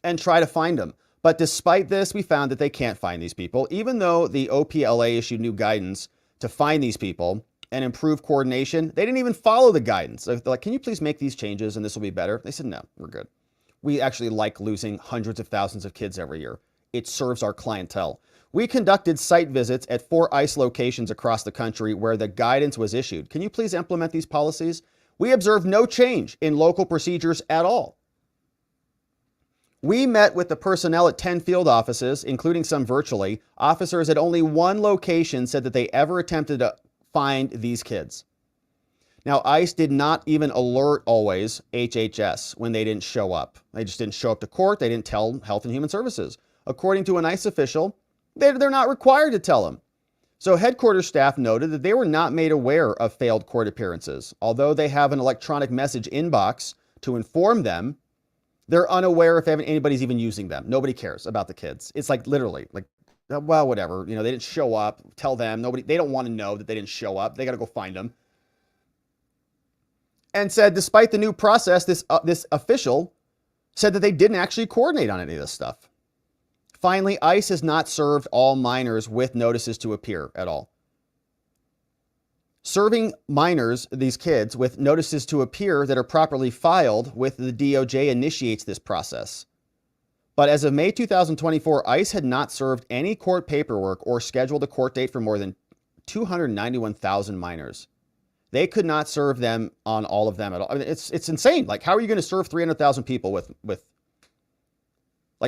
and try to find them. But despite this, we found that they can't find these people, even though the OPLA issued new guidance to find these people and improve coordination. They didn't even follow the guidance. They're like, can you please make these changes and this will be better? They said, no, we're good. We actually like losing hundreds of thousands of kids every year. it serves our clientele. We conducted site visits at 4 ICE locations across the country where the guidance was issued. Can you please implement these policies? We observed no change in local procedures at all. We met with the personnel at 10 field offices, including some virtually. Officers at only 1 location said that they ever attempted to find these kids. Now, ICE did not even alert always HHS when they didn't show up. They just didn't show up to court. They didn't tell Health and Human Services. According to an ICE official, they're not required to tell them. So headquarters staff noted that they were not made aware of failed court appearances. Although they have an electronic message inbox to inform them, they're unaware if anybody's even using them. Nobody cares about the kids. It's like literally like, well, whatever. You know, they didn't show up. Tell them. They don't want to know that they didn't show up. They got to go find them. And said, despite the new process, this official said that they didn't actually coordinate on any of this stuff. Finally, ICE has not served all minors with notices to appear at all. Serving minors, these kids, with notices to appear that are properly filed with the DOJ initiates this process. But as of May 2024, ICE had not served any court paperwork or scheduled a court date for more than 291,000 minors. They could not serve them on all of them at all. I mean, it's insane. Like, how are you going to serve 300,000 people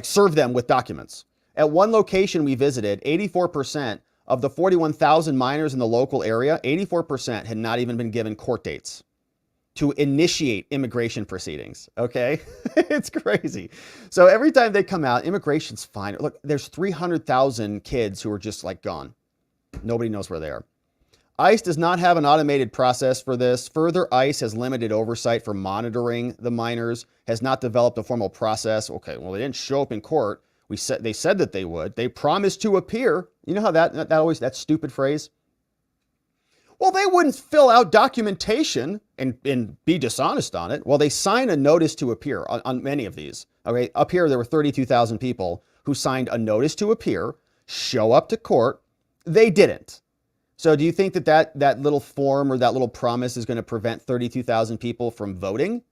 serve them with documents? At one location we visited, 84% of the 41,000 minors in the local area, 84% had not even been given court dates to initiate immigration proceedings. Okay. It's crazy. So every time they come out, immigration's fine. Look, there's 300,000 kids who are just like gone. Nobody knows where they are. ICE does not have an automated process for this. Further, ICE has limited oversight for monitoring the minors, has not developed a formal process. Okay, well, they didn't show up in court. They said that they would. They promised to appear. You know how that stupid phrase? Well, they wouldn't fill out documentation and be dishonest on it. Well, they sign a notice to appear on many of these. Okay, up here there were 32,000 people who signed a notice to appear, show up to court. They didn't. So do you think that little form or that little promise is going to prevent 32,000 people from voting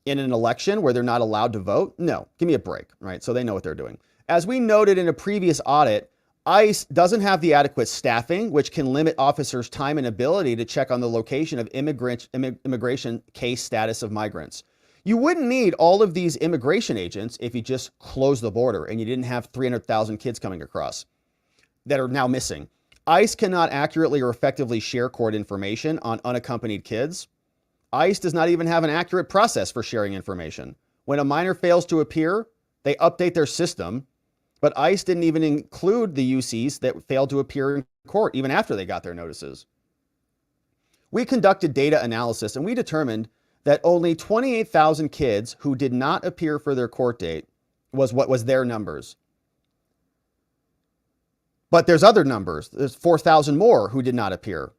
in an election where they're not allowed to vote? No, give me a break, right? So they know what they're doing. As we noted in a previous audit, ICE doesn't have the adequate staffing, which can limit officers' time and ability to check on the location of immigration case status of migrants. You wouldn't need all of these immigration agents if you just closed the border and you didn't have 300,000 kids coming across that are now missing. ICE cannot accurately or effectively share court information on unaccompanied kids. ICE does not even have an accurate process for sharing information. When a minor fails to appear, they update their system, but ICE didn't even include the UCs that failed to appear in court even after they got their notices. We conducted data analysis and we determined that only 28,000 kids who did not appear for their court date was their numbers. But there's other numbers. There's 4,000 more who did not appear.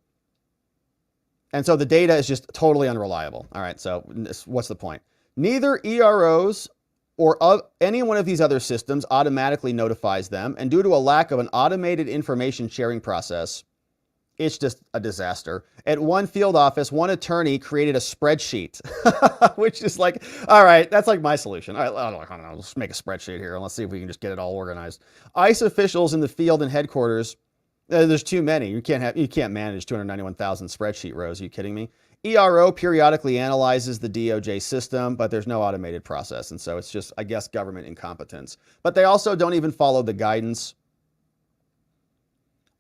And so the data is just totally unreliable. All right, so what's the point? Neither EROs or any one of these other systems automatically notifies them. And due to a lack of an automated information sharing process, it's just a disaster. At one field office, one attorney created a spreadsheet, which is like, all right, that's like my solution. All right, I don't know, let's make a spreadsheet here and let's see if we can just get it all organized. ICE officials in the field and headquarters, there's too many. You can't manage 291,000 spreadsheet rows. Are you kidding me? ERO periodically analyzes the DOJ system, but there's no automated process. And so it's just, I guess, government incompetence. But they also don't even follow the guidance.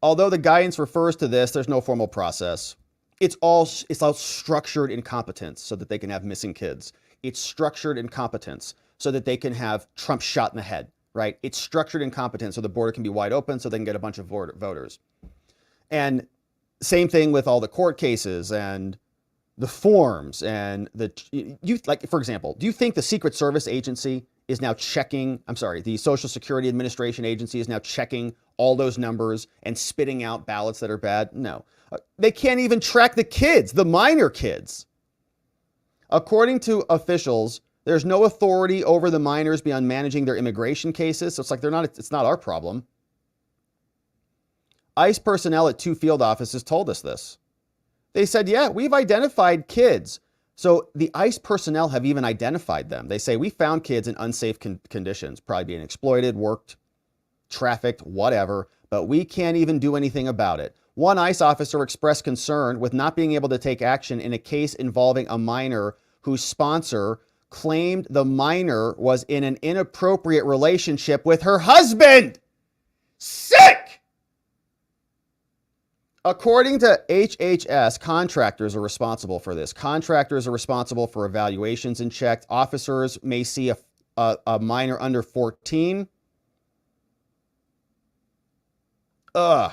Although the guidance refers to this, there's no formal process. It's all structured incompetence so that they can have missing kids. It's structured incompetence so that they can have Trump shot in the head, right? It's structured incompetence so the border can be wide open so they can get a bunch of voters. And same thing with all the court cases and the forms and for example, do you think the Secret Service agency is now checking, the Social Security Administration agency is now checking all those numbers and spitting out ballots that are bad? No. They can't even track the kids, the minor kids. According to officials, there's no authority over the minors beyond managing their immigration cases. So it's like it's not our problem. ICE personnel at 2 field offices told us this. They said, yeah, we've identified kids So the ICE personnel have even identified them. They say, we found kids in unsafe conditions, probably being exploited, worked, trafficked, whatever, but we can't even do anything about it. One ICE officer expressed concern with not being able to take action in a case involving a minor whose sponsor claimed the minor was in an inappropriate relationship with her husband. Sick! According to HHS, contractors are responsible for this. Contractors are responsible for evaluations and checks. Officers may see a minor under 14. All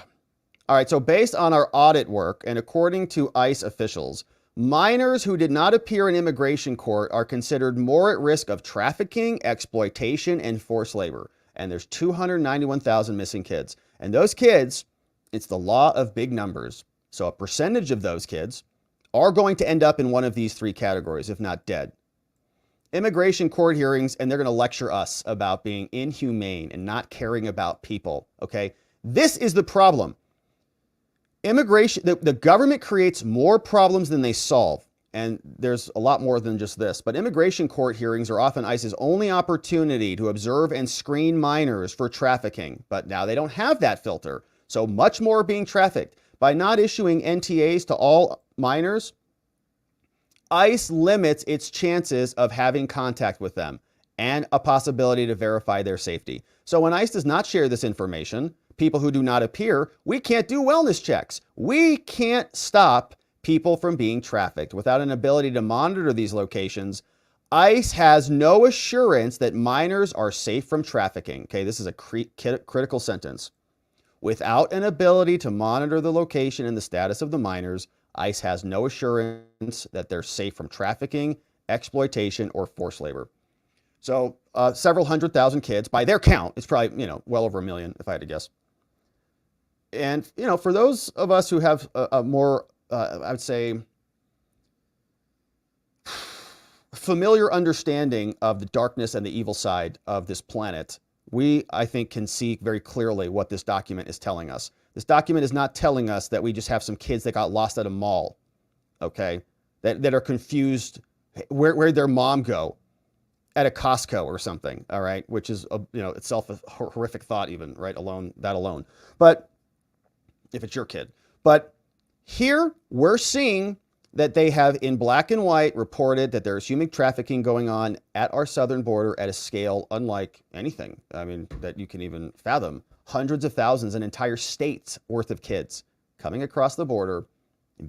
right, so based on our audit work and according to ICE officials, minors who did not appear in immigration court are considered more at risk of trafficking, exploitation, and forced labor. And there's 291,000 missing kids. And those kids, it's the law of big numbers. So a percentage of those kids are going to end up in one of these three categories, if not dead. Immigration court hearings, and they're going to lecture us about being inhumane and not caring about people, okay? This is the problem. Immigration, the government creates more problems than they solve. And there's a lot more than just this. But immigration court hearings are often ICE's only opportunity to observe and screen minors for trafficking. But now they don't have that filter. So much more are being trafficked. By not issuing NTAs to all minors, ICE limits its chances of having contact with them and a possibility to verify their safety. So when ICE does not share this information, people who do not appear, we can't do wellness checks. We can't stop people from being trafficked. Without an ability to monitor these locations, ICE has no assurance that minors are safe from trafficking. Okay, this is a critical sentence. Without an ability to monitor the location and the status of the minors, ICE has no assurance that they're safe from trafficking, exploitation, or forced labor. So several 100,000 kids, by their count, it's probably, well over 1 million, if I had to guess. And, for those of us who have a more, I would say, familiar understanding of the darkness and the evil side of this planet, we, I think, can see very clearly what this document is telling us. This document is not telling us that we just have some kids that got lost at a mall, okay, that are confused. Where'd their mom go? At a Costco or something, all right, which is, itself a horrific thought even, right, that alone. But if it's your kid. But here we're seeing that they have in black and white reported that there's human trafficking going on at our southern border at a scale unlike anything, that you can even fathom. Hundreds of thousands, an entire state's worth of kids coming across the border,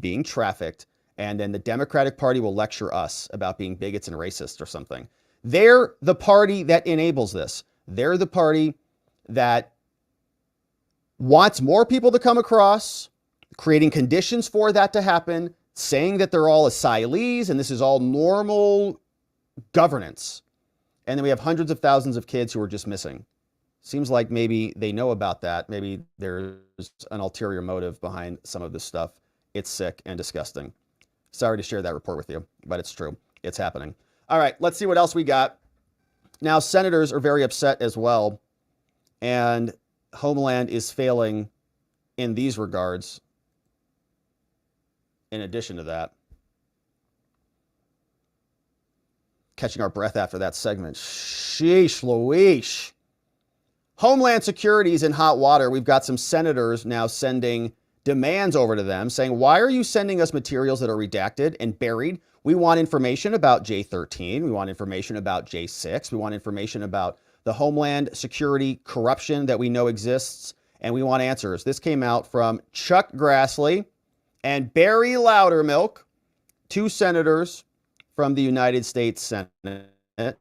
being trafficked, and then the Democratic Party will lecture us about being bigots and racists or something. They're the party that enables this. They're the party that wants more people to come across, creating conditions for that to happen, saying that they're all asylees and this is all normal governance. And then we have hundreds of thousands of kids who are just missing. Seems like maybe they know about that. Maybe there's an ulterior motive behind some of this stuff. It's sick and disgusting. Sorry to share that report with you, but it's true. It's happening. All right, let's see what else we got. Now, senators are very upset as well, and Homeland is failing in these regards. In addition to that, catching our breath after that segment. Sheesh Louise. Homeland Security is in hot water. We've got some senators now sending demands over to them saying, why are you sending us materials that are redacted and buried? We want information about J13. We want information about J6. We want information about the Homeland Security corruption that we know exists, and we want answers. This came out from Chuck Grassley and Barry Loudermilk, two senators from the United States Senate.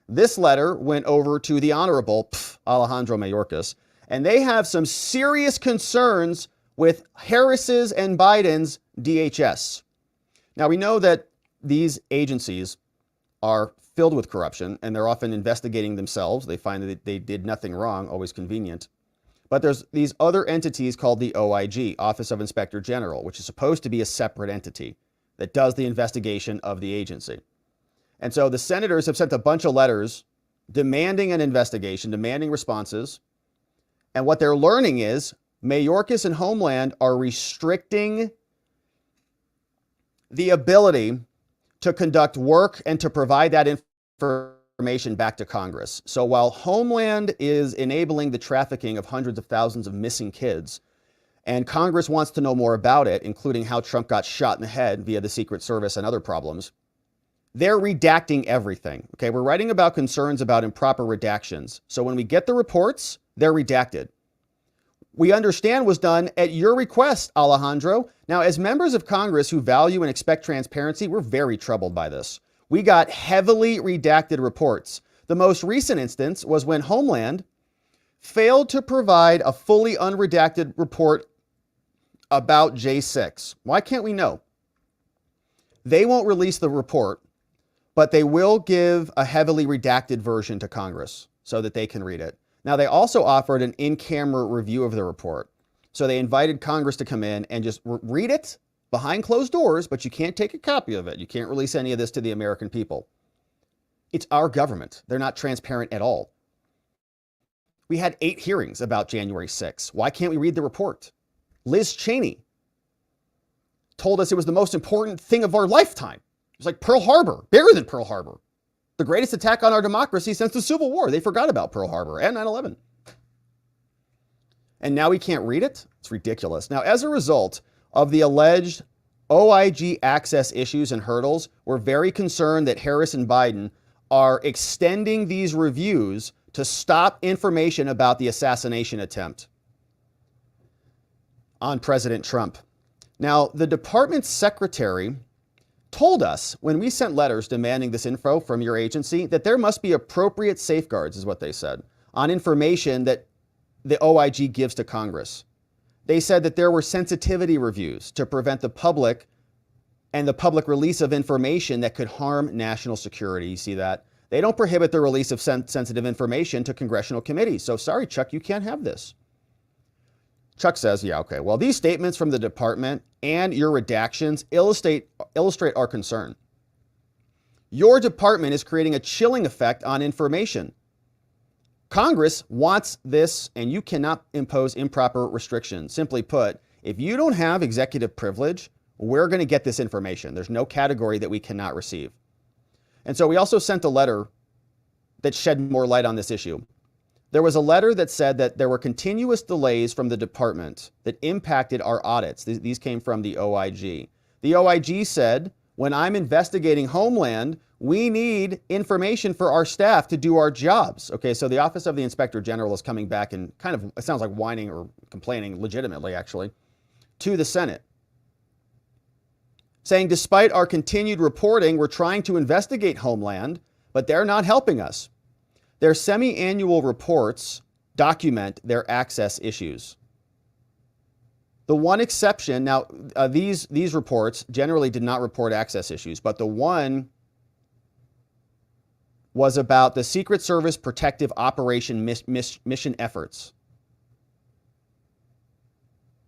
This letter went over to the Honorable Alejandro Mayorkas, and they have some serious concerns with Harris's and Biden's DHS. Now, we know that these agencies are filled with corruption, and they're often investigating themselves. They find that they did nothing wrong, always convenient. But there's these other entities called the OIG, Office of Inspector General, which is supposed to be a separate entity that does the investigation of the agency. And so the senators have sent a bunch of letters demanding an investigation, demanding responses. And what they're learning is Mayorkas and Homeland are restricting the ability to conduct work and to provide that information back to Congress. So while Homeland is enabling the trafficking of hundreds of thousands of missing kids, and Congress wants to know more about it, including how Trump got shot in the head via the Secret Service and other problems, they're redacting everything. Okay, we're writing about concerns about improper redactions. So when we get the reports, they're redacted. We understand was done at your request, Alejandro. Now, as members of Congress who value and expect transparency, we're very troubled by this. We got heavily redacted reports. The most recent instance was when Homeland failed to provide a fully unredacted report about J6. Why can't we know? They won't release the report, but they will give a heavily redacted version to Congress so that they can read it. Now, they also offered an in-camera review of the report. So they invited Congress to come in and just read it behind closed doors, but you can't take a copy of it. You can't release any of this to the American people. It's our government. They're not transparent at all. We had 8 hearings about January 6th. Why can't we read the report? Liz Cheney told us it was the most important thing of our lifetime. It was like Pearl Harbor, bigger than Pearl Harbor. The greatest attack on our democracy since the Civil War. They forgot about Pearl Harbor and 9/11. And now we can't read it? It's ridiculous. Now, as a result of the alleged OIG access issues and hurdles, we're very concerned that Harris and Biden are extending these reviews to stop information about the assassination attempt on President Trump. Now, the department's secretary told us when we sent letters demanding this info from your agency that there must be appropriate safeguards, is what they said, on information that the OIG gives to Congress. They said that there were sensitivity reviews to prevent the public release of information that could harm national security. You see that? They don't prohibit the release of sensitive information to congressional committees. So sorry, Chuck, you can't have this. Chuck says, yeah, okay. Well, these statements from the department and your redactions illustrate our concern. Your department is creating a chilling effect on information. Congress wants this, and you cannot impose improper restrictions. Simply put, if you don't have executive privilege, we're going to get this information. There's no category that we cannot receive. And so we also sent a letter that shed more light on this issue. There was a letter that said that there were continuous delays from the department that impacted our audits. These came from the OIG. The OIG said, when I'm investigating Homeland, we need information for our staff to do our jobs. Okay, so the Office of the Inspector General is coming back and kind of, it sounds like whining or complaining legitimately, actually, to the Senate, saying despite our continued reporting, we're trying to investigate Homeland, but they're not helping us. Their semi-annual reports document their access issues. The one exception, now these reports generally did not report access issues, but the one was about the Secret Service protective operation mission efforts.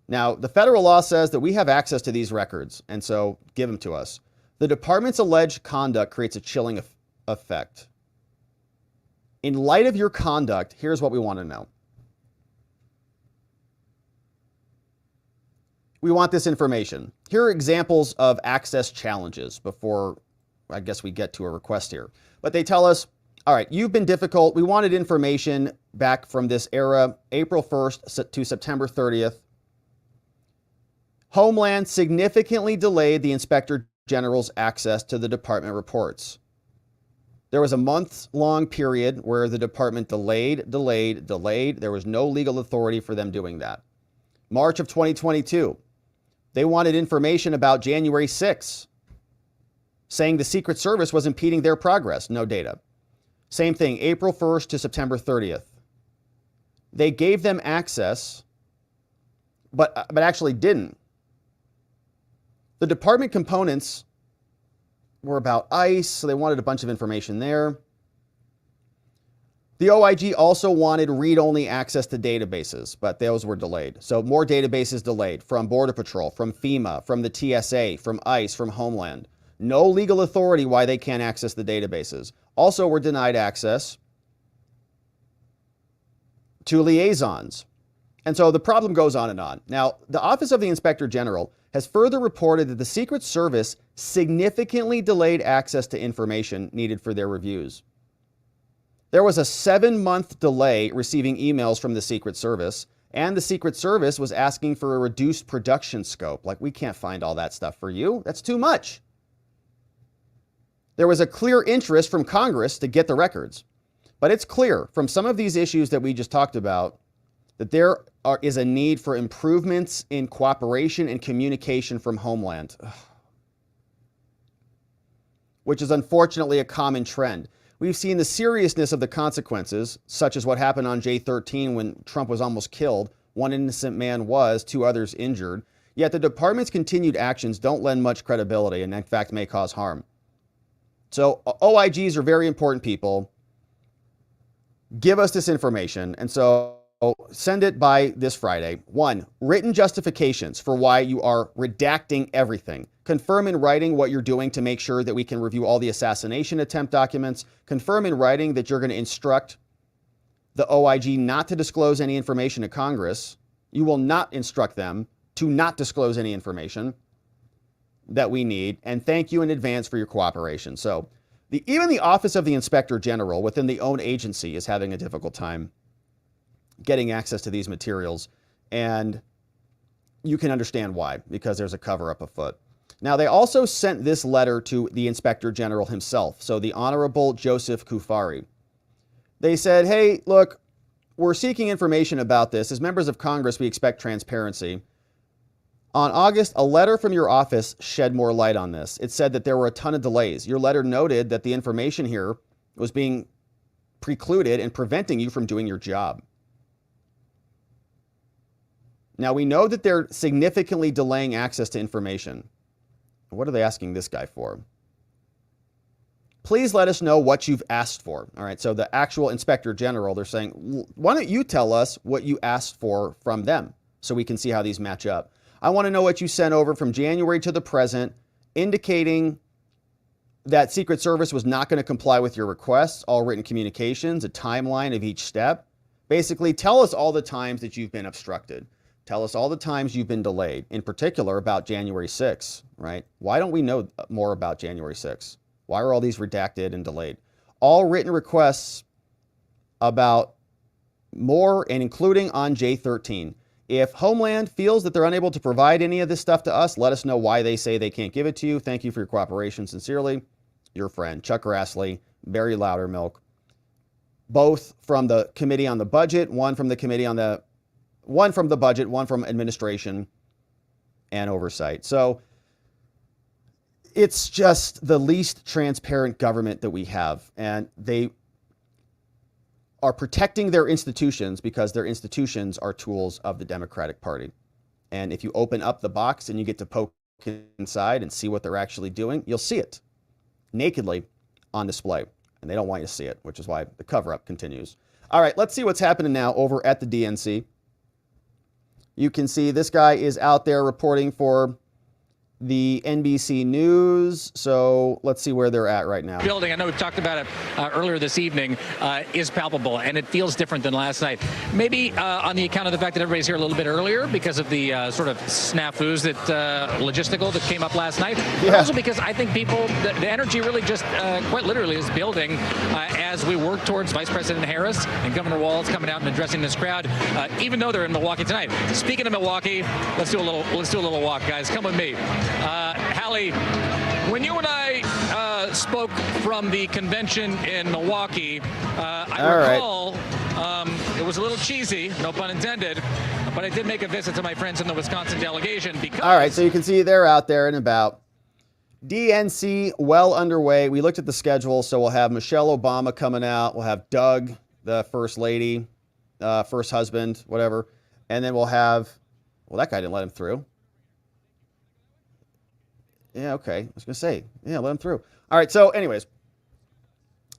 Now, the federal law says that we have access to these records, and so give them to us. The department's alleged conduct creates a chilling effect. In light of your conduct, here's what we want to know. We want this information. Here are examples of access challenges before I guess we get to a request here. But they tell us, all right, you've been difficult. We wanted information back from this era, April 1st to September 30th. Homeland significantly delayed the Inspector General's access to the department reports. There was a month-long period where the department delayed. There was no legal authority for them doing that. March of 2022, they wanted information about January 6th, saying the Secret Service was impeding their progress. No data. Same thing, April 1st to September 30th. They gave them access, but actually didn't. The department components were about ICE, so they wanted a bunch of information there. The OIG also wanted read-only access to databases, but those were delayed. So more databases delayed from Border Patrol, from FEMA, from the TSA, from ICE, from Homeland. No legal authority why they can't access the databases. Also were denied access to liaisons And so the problem goes on and on. Now, the Office of the Inspector General has further reported that the Secret Service significantly delayed access to information needed for their reviews. There was a 7-month delay receiving emails from the Secret Service, and the Secret Service was asking for a reduced production scope. Like, we can't find all that stuff for you. That's too much. There was a clear interest from Congress to get the records. But it's clear from some of these issues that we just talked about that there is a need for improvements in cooperation and communication from Homeland, which is unfortunately a common trend. We've seen the seriousness of the consequences, such as what happened on J13 when Trump was almost killed. One innocent man was, 2 others injured. Yet the department's continued actions don't lend much credibility and in fact may cause harm. So OIGs are very important people. Give us this information. And so send it by this Friday. 1, written justifications for why you are redacting everything. Confirm in writing what you're doing to make sure that we can review all the assassination attempt documents. Confirm in writing that you're going to instruct the OIG not to disclose any information to Congress. You will not instruct them to not disclose any information that we need. And thank you in advance for your cooperation. So even the Office of the Inspector General within the own agency is having a difficult time getting access to these materials. And you can understand why, because there's a cover-up afoot. Now, they also sent this letter to the Inspector General himself, so the Honorable Joseph Kufari. They said, hey, look, we're seeking information about this. As members of Congress, we expect transparency. On August, a letter from your office shed more light on this. It said that there were a ton of delays. Your letter noted that the information here was being precluded and preventing you from doing your job. Now, we know that they're significantly delaying access to information. What are they asking this guy for? Please let us know what you've asked for. All right, so the actual Inspector General, they're saying, why don't you tell us what you asked for from them so we can see how these match up? I want to know what you sent over from January to the present, indicating that Secret Service was not going to comply with your requests, all written communications, a timeline of each step. Basically, tell us all the times that you've been obstructed. Tell us all the times you've been delayed, in particular about January 6th, right? Why don't we know more about January 6th? Why are all these redacted and delayed? All written requests about more and including on J13. If Homeland feels that they're unable to provide any of this stuff to us, let us know why they say they can't give it to you. Thank you for your cooperation. Sincerely, your friend, Chuck Grassley, Barry Loudermilk. Both from the Committee on the Budget, one from the Budget, one from Administration and Oversight. So it's just the least transparent government that we have. And they are protecting their institutions because their institutions are tools of the Democratic Party. And if you open up the box and you get to poke inside and see what they're actually doing, you'll see it nakedly on display. And they don't want you to see it, which is why the cover-up continues. All right, let's see what's happening now over at the DNC. You can see this guy is out there reporting for the NBC News. So let's see where they're at right now. Building, I know we've talked about it earlier this evening, is palpable, and it feels different than last night. Maybe on the account of the fact that everybody's here a little bit earlier because of the sort of snafus that logistical that came up last night. Yeah. But also because I think people, the energy really just quite literally is building as we work towards Vice President Harris and Governor Walz coming out and addressing this crowd, even though they're in Milwaukee tonight. Speaking of Milwaukee, let's do a little walk, guys. Come with me. Hallie, when you and I spoke from the convention in Milwaukee, I recall it was a little cheesy, no pun intended, but I did make a visit to my friends in the Wisconsin delegation because... All right, so you can see they're out there and about. DNC well underway. We looked at the schedule, so we'll have Michelle Obama coming out. We'll have Doug, the first lady, first husband, whatever. And then we'll have... Well, that guy didn't let him through. Yeah, okay. I was going to say, yeah, let him through. All right, so anyways,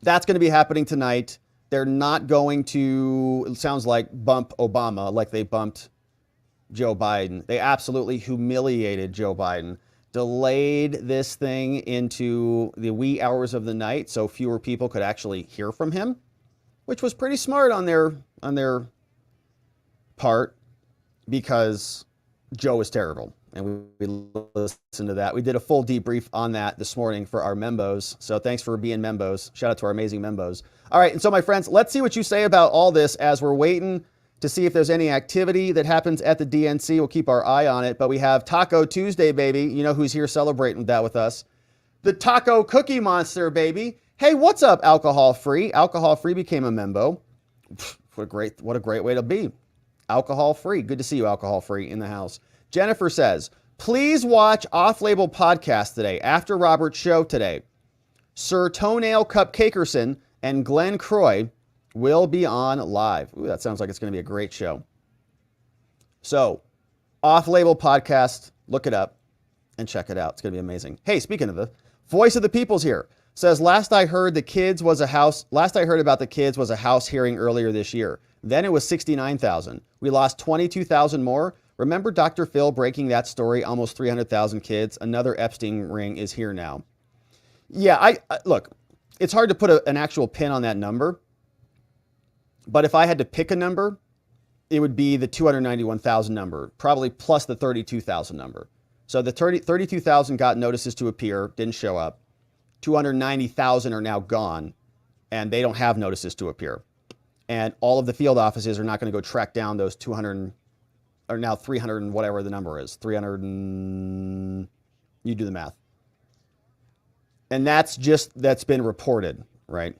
that's going to be happening tonight. They're not going to, it sounds like, bump Obama like they bumped Joe Biden. They absolutely humiliated Joe Biden, delayed this thing into the wee hours of the night so fewer people could actually hear from him, which was pretty smart on their part. because Joe is terrible. And we listened to that. We did a full debrief on that this morning for our membos. So thanks for being membos. Shout out to our amazing membos. All right. And so, my friends, let's see what you say about all this as we're waiting to see if there's any activity that happens at the DNC. We'll keep our eye on it. But we have Taco Tuesday, baby. You know who's here celebrating that with us? The Taco Cookie Monster, baby. Hey, what's up, Alcohol Free? Alcohol Free became a membo. What a great way to be. Alcohol Free. Good to see you, Alcohol Free, in the house. Jennifer says, please watch Off-Label Podcast today after Robert's show today. Sir Toenail Cupcakerson and Glenn Croy will be on live. Ooh, that sounds like it's going to be a great show. So, Off-Label Podcast, look it up and check it out. It's going to be amazing. Hey, speaking of the Voice of the People's here. Says, last I heard about the kids was a House hearing earlier this year. Then it was 69,000. We lost 22,000 more. Remember Dr. Phil breaking that story? Almost 300,000 kids. Another Epstein ring is here now. Yeah, I look, it's hard to put an actual pin on that number. But if I had to pick a number, it would be the 291,000 number, probably plus the 32,000 number. So the 32,000 got notices to appear, didn't show up. 290,000 are now gone, and they don't have notices to appear. And all of the field offices are not going to go track down those 200 or now 300 and whatever the number is. 300 and you do the math. And that's been reported, right?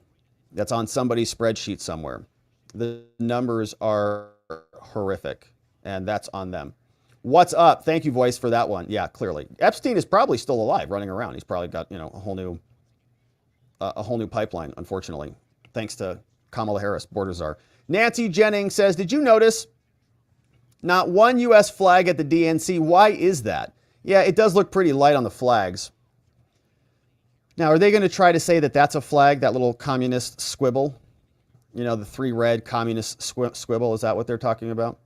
That's on somebody's spreadsheet somewhere. The numbers are horrific, and that's on them. What's up? Thank you, Voice, for that one. Yeah, clearly. Epstein is probably still alive, running around. He's probably got, a whole new pipeline, unfortunately, thanks to Kamala Harris, border czar. Nancy Jennings says, did you notice not one U.S. flag at the DNC? Why is that? Yeah, it does look pretty light on the flags. Now, are they going to try to say that that's a flag, that little communist squibble? The three red communist squibble, is that what they're talking about?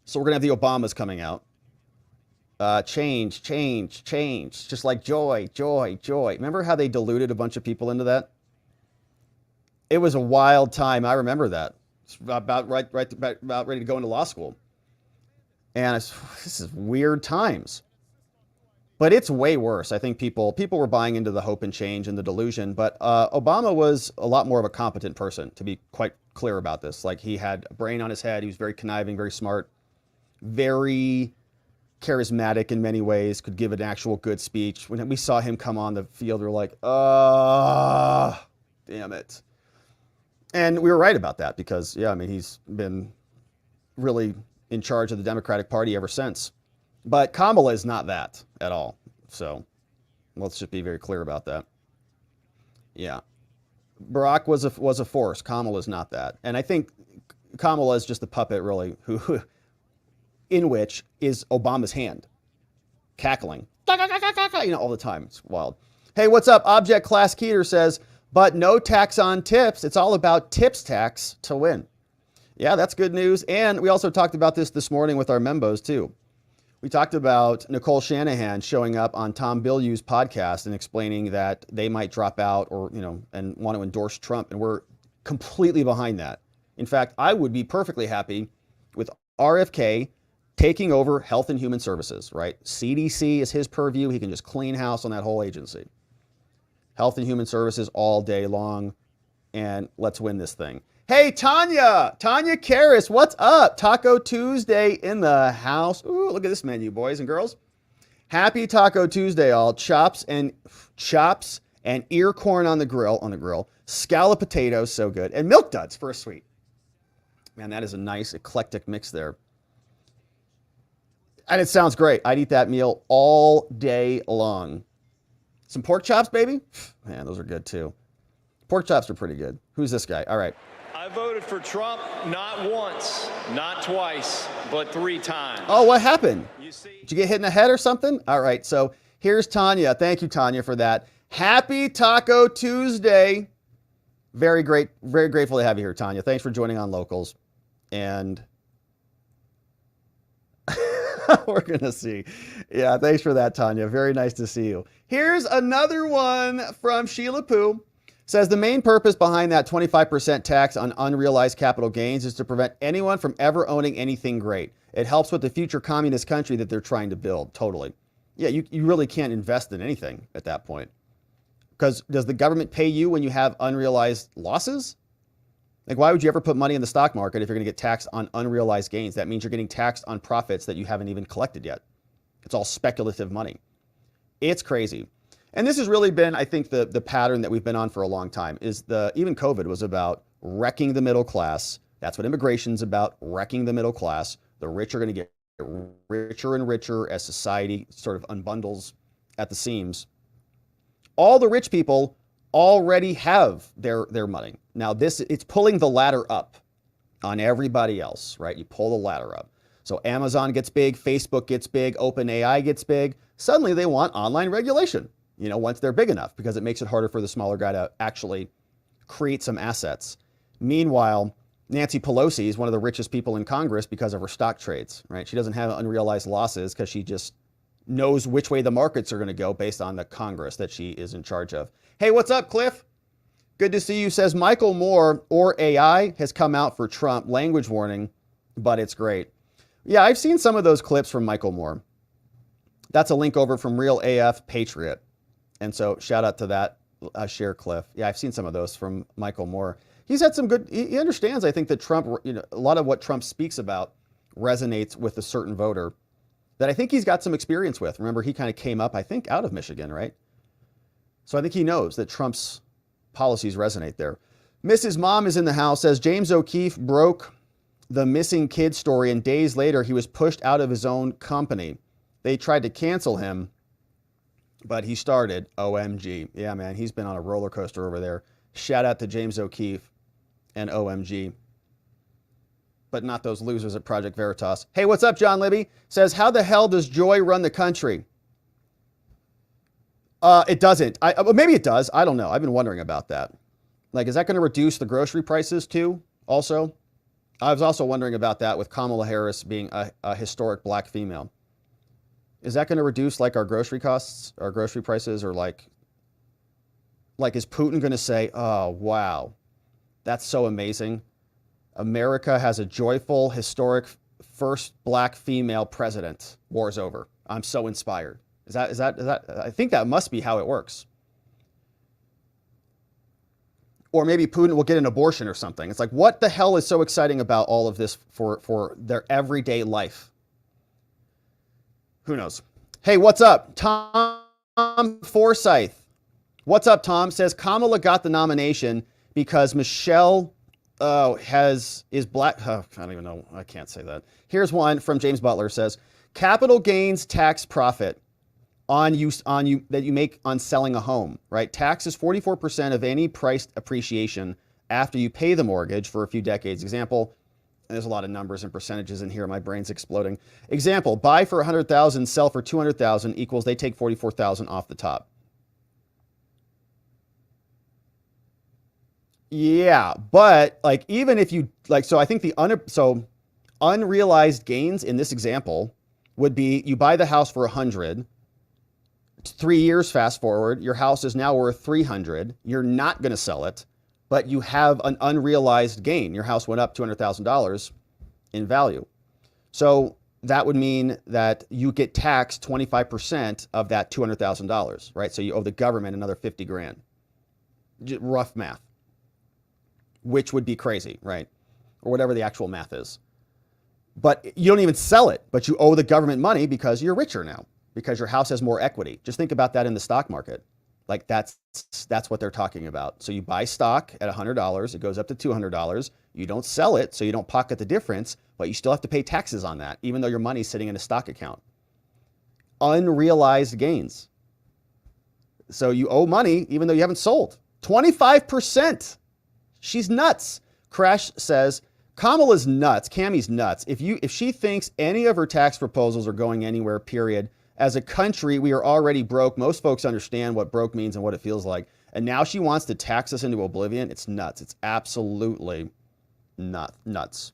So we're going to have the Obamas coming out. Change, just like joy. Remember how they diluted a bunch of people into that? It was a wild time. I remember that. It's about ready to go into law school. And this is weird times. But it's way worse. I think people were buying into the hope and change and the delusion. But Obama was a lot more of a competent person, to be quite clear about this. Like, he had a brain on his head. He was very conniving, very smart, very charismatic in many ways, could give an actual good speech. When we saw him come on the field, we were like, damn it. And we were right about that because, he's been really in charge of the Democratic Party ever since. But Kamala is not that at all. So let's just be very clear about that. Yeah. Barack was a force. Kamala is not that. And I think Kamala is just the puppet, really, in which is Obama's hand. Cackling. All the time. It's wild. Hey, what's up? Object Class Keeter says, but no tax on tips. It's all about tips tax to win. Yeah, that's good news. And we also talked about this morning with our membos, too. We talked about Nicole Shanahan showing up on Tom Bilyeu's podcast and explaining that they might drop out or, and want to endorse Trump. And we're completely behind that. In fact, I would be perfectly happy with RFK taking over Health and Human Services, right? CDC is his purview. He can just clean house on that whole agency. Health and Human Services all day long. And let's win this thing. Hey, Tanya Karras, what's up? Taco Tuesday in the house. Ooh, look at this menu, boys and girls. Happy Taco Tuesday, all. Chops and ear corn on the grill. Scalloped potatoes, so good. And milk duds for a sweet. Man, that is a nice eclectic mix there. And it sounds great. I'd eat that meal all day long. Some pork chops, baby? Man, those are good too. Pork chops are pretty good. Who's this guy? All right. I voted for Trump not once, not twice, but 3 times. Oh, what happened? Did you get hit in the head or something? All right, so here's Tanya. Thank you, Tanya, for that. Happy Taco Tuesday. Very grateful to have you here, Tanya. Thanks for joining on Locals. And we're going to see. Yeah, thanks for that, Tanya. Very nice to see you. Here's another one from Sheila Poo. Says the main purpose behind that 25% tax on unrealized capital gains is to prevent anyone from ever owning anything great. It helps with the future communist country that they're trying to build. Totally. Yeah, you really can't invest in anything at that point. Because does the government pay you when you have unrealized losses? Like, why would you ever put money in the stock market if you're going to get taxed on unrealized gains? That means you're getting taxed on profits that you haven't even collected yet. It's all speculative money. It's crazy. And this has really been, I think, the pattern that we've been on for a long time. Even COVID was about wrecking the middle class. That's what immigration's about, wrecking the middle class. The rich are going to get richer and richer as society sort of unbundles at the seams. All the rich people already have their money. Now it's pulling the ladder up on everybody else, right? You pull the ladder up. So Amazon gets big, Facebook gets big, OpenAI gets big. Suddenly they want online regulation, once they're big enough, because it makes it harder for the smaller guy to actually create some assets. Meanwhile, Nancy Pelosi is one of the richest people in Congress because of her stock trades, right? She doesn't have unrealized losses because she just knows which way the markets are going to go based on the Congress that she is in charge of. Hey, what's up, Cliff? Good to see you. Says Michael Moore or AI has come out for Trump. Language warning, but it's great. Yeah, I've seen some of those clips from Michael Moore. That's a link over from Real AF Patriot. And so shout out to that share, Cliff. Yeah, I've seen some of those from Michael Moore. He's had some good, he understands, I think, that Trump, a lot of what Trump speaks about resonates with a certain voter that I think he's got some experience with. Remember, he kind of came up, I think, out of Michigan, right? So I think he knows that Trump's policies resonate there. Mrs. Mom is in the house, says James O'Keefe broke the missing kid story, and days later he was pushed out of his own company. They tried to cancel him, but he started. OMG. Yeah, man, he's been on a roller coaster over there. Shout out to James O'Keefe and OMG. But not those losers at Project Veritas. Hey, what's up, John Libby? Says, how the hell does joy run the country? It doesn't. Maybe it does. I don't know. I've been wondering about that. Like, is that going to reduce the grocery prices too, also? I was also wondering about that with Kamala Harris being a historic black female. Is that going to reduce, like, our grocery costs, our grocery prices, or like is Putin going to say, oh, wow, that's so amazing. America has a joyful, historic first black female president. War's over. I'm so inspired. Is that? I think that must be how it works. Or maybe Putin will get an abortion or something. It's like, what the hell is so exciting about all of this for their everyday life? Who knows? Hey, what's up? Tom Forsyth. What's up, Tom? Says Kamala got the nomination because Michelle is black. I don't even know. I can't say that. Here's one from James Butler. Says capital gains tax profit on you that you make on selling a home, right? Tax is 44% of any price appreciation after you pay the mortgage for a few decades. Example, there's a lot of numbers and percentages in here. My brain's exploding. Example, buy for 100,000, sell for 200,000 equals they take 44,000 off the top. Yeah, but like, even if you like, so I think unrealized gains in this example would be you buy the house for 100, 3 years fast forward, your house is now worth 300. You're not going to sell it, but you have an unrealized gain. Your house went up $200,000 in value. So that would mean that you get taxed 25% of that $200,000, right? So you owe the government another 50 grand. Rough math. Which would be crazy, right? Or whatever the actual math is. But you don't even sell it, but you owe the government money because you're richer now, because your house has more equity. Just think about that in the stock market. Like that's what they're talking about. So you buy stock at $100, it goes up to $200. You don't sell it, so you don't pocket the difference, but you still have to pay taxes on that, even though your money's sitting in a stock account. Unrealized gains. So you owe money even though you haven't sold. 25%. She's nuts. Crash says, Kamala's nuts. Cammie's nuts. If she thinks any of her tax proposals are going anywhere, period. As a country, we are already broke. Most folks understand what broke means and what it feels like. And now she wants to tax us into oblivion. It's nuts. It's absolutely nuts.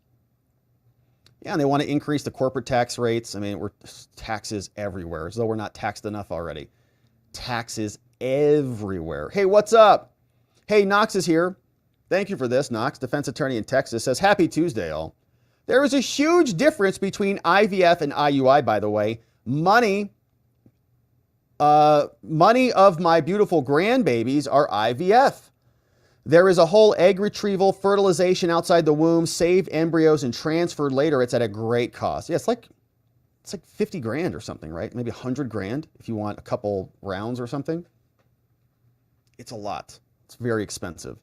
Yeah, and they want to increase the corporate tax rates. I mean, we're taxes everywhere, as though we're not taxed enough already. Taxes everywhere. Hey, what's up? Hey, Knox is here. Thank you for this, Knox. Defense attorney in Texas says, happy Tuesday, all. There is a huge difference between IVF and IUI, by the way. Money of my beautiful grandbabies are IVF. There is a whole egg retrieval, fertilization outside the womb, saved embryos and transferred later. It's at a great cost. Yeah, it's like 50 grand or something, right? Maybe 100 grand if you want a couple rounds or something. It's a lot. It's very expensive.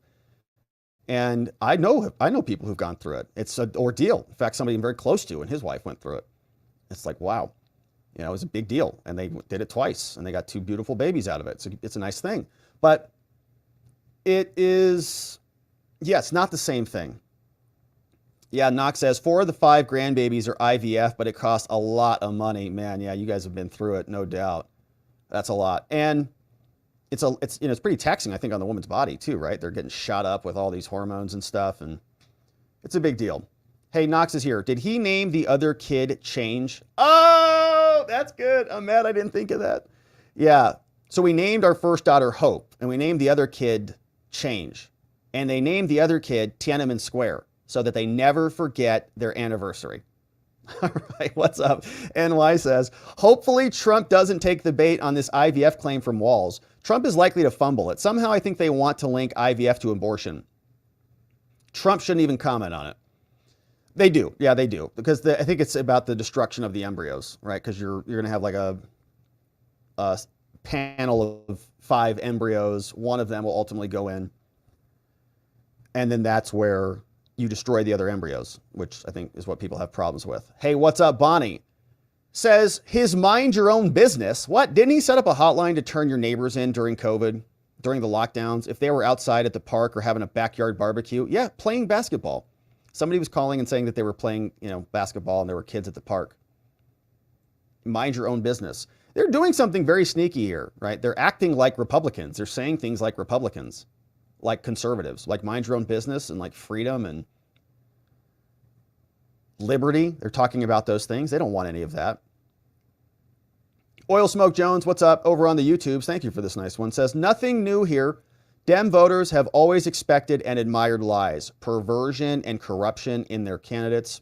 And I know people who've gone through it. It's an ordeal. In fact, somebody I'm very close to and his wife went through it. It's like, wow, you know, it was a big deal. And they did it twice and they got 2 beautiful babies out of it. So it's a nice thing. But it is, yeah, it's not the same thing. Yeah, Knox says 4 of the 5 grandbabies are IVF, but it costs a lot of money. Man, yeah, you guys have been through it, no doubt. That's a lot. And it's pretty taxing, I think, on the woman's body too, right? They're getting shot up with all these hormones and stuff, and it's a big deal. Hey, Knox is here. Did he name the other kid Change? Oh, that's good. I'm mad I didn't think of that. Yeah. So we named our first daughter Hope, and we named the other kid Change. And they named the other kid Tiananmen Square so that they never forget their anniversary. All right, what's up? NY says, hopefully Trump doesn't take the bait on this IVF claim from Walz. Trump is likely to fumble it. Somehow I think they want to link IVF to abortion. Trump shouldn't even comment on it. They do. Yeah, they do. Because I think it's about the destruction of the embryos, right? Because you're going to have like a panel of 5 embryos. One of them will ultimately go in. And then that's where you destroy the other embryos, which I think is what people have problems with. Hey, what's up, Bonnie? Says his mind your own business. What? Didn't he set up a hotline to turn your neighbors in during COVID, during the lockdowns? If they were outside at the park or having a backyard barbecue? Yeah, playing basketball. Somebody was calling and saying that they were playing, basketball and there were kids at the park. Mind your own business. They're doing something very sneaky here, right? They're acting like Republicans. They're saying things like Republicans, like conservatives, like mind your own business and like freedom and liberty. They're talking about those things. They don't want any of that. Oil Smoke Jones, what's up? Over on the YouTubes, thank you for this nice one. Says, nothing new here. Dem voters have always expected and admired lies, perversion, and corruption in their candidates.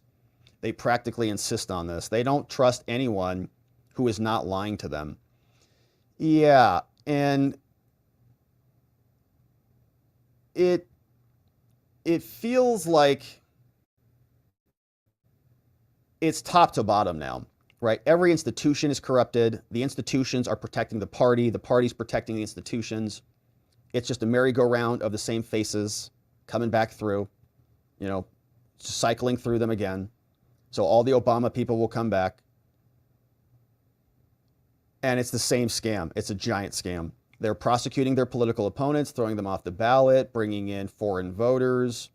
They practically insist on this. They don't trust anyone who is not lying to them. Yeah, and it feels like it's top to bottom now, right? Every institution is corrupted. The institutions are protecting the party's protecting the institutions. It's just a merry-go-round of the same faces coming back through, cycling through them again. So all the Obama people will come back. And it's the same scam. It's a giant scam. They're prosecuting their political opponents, throwing them off the ballot, bringing in foreign voters.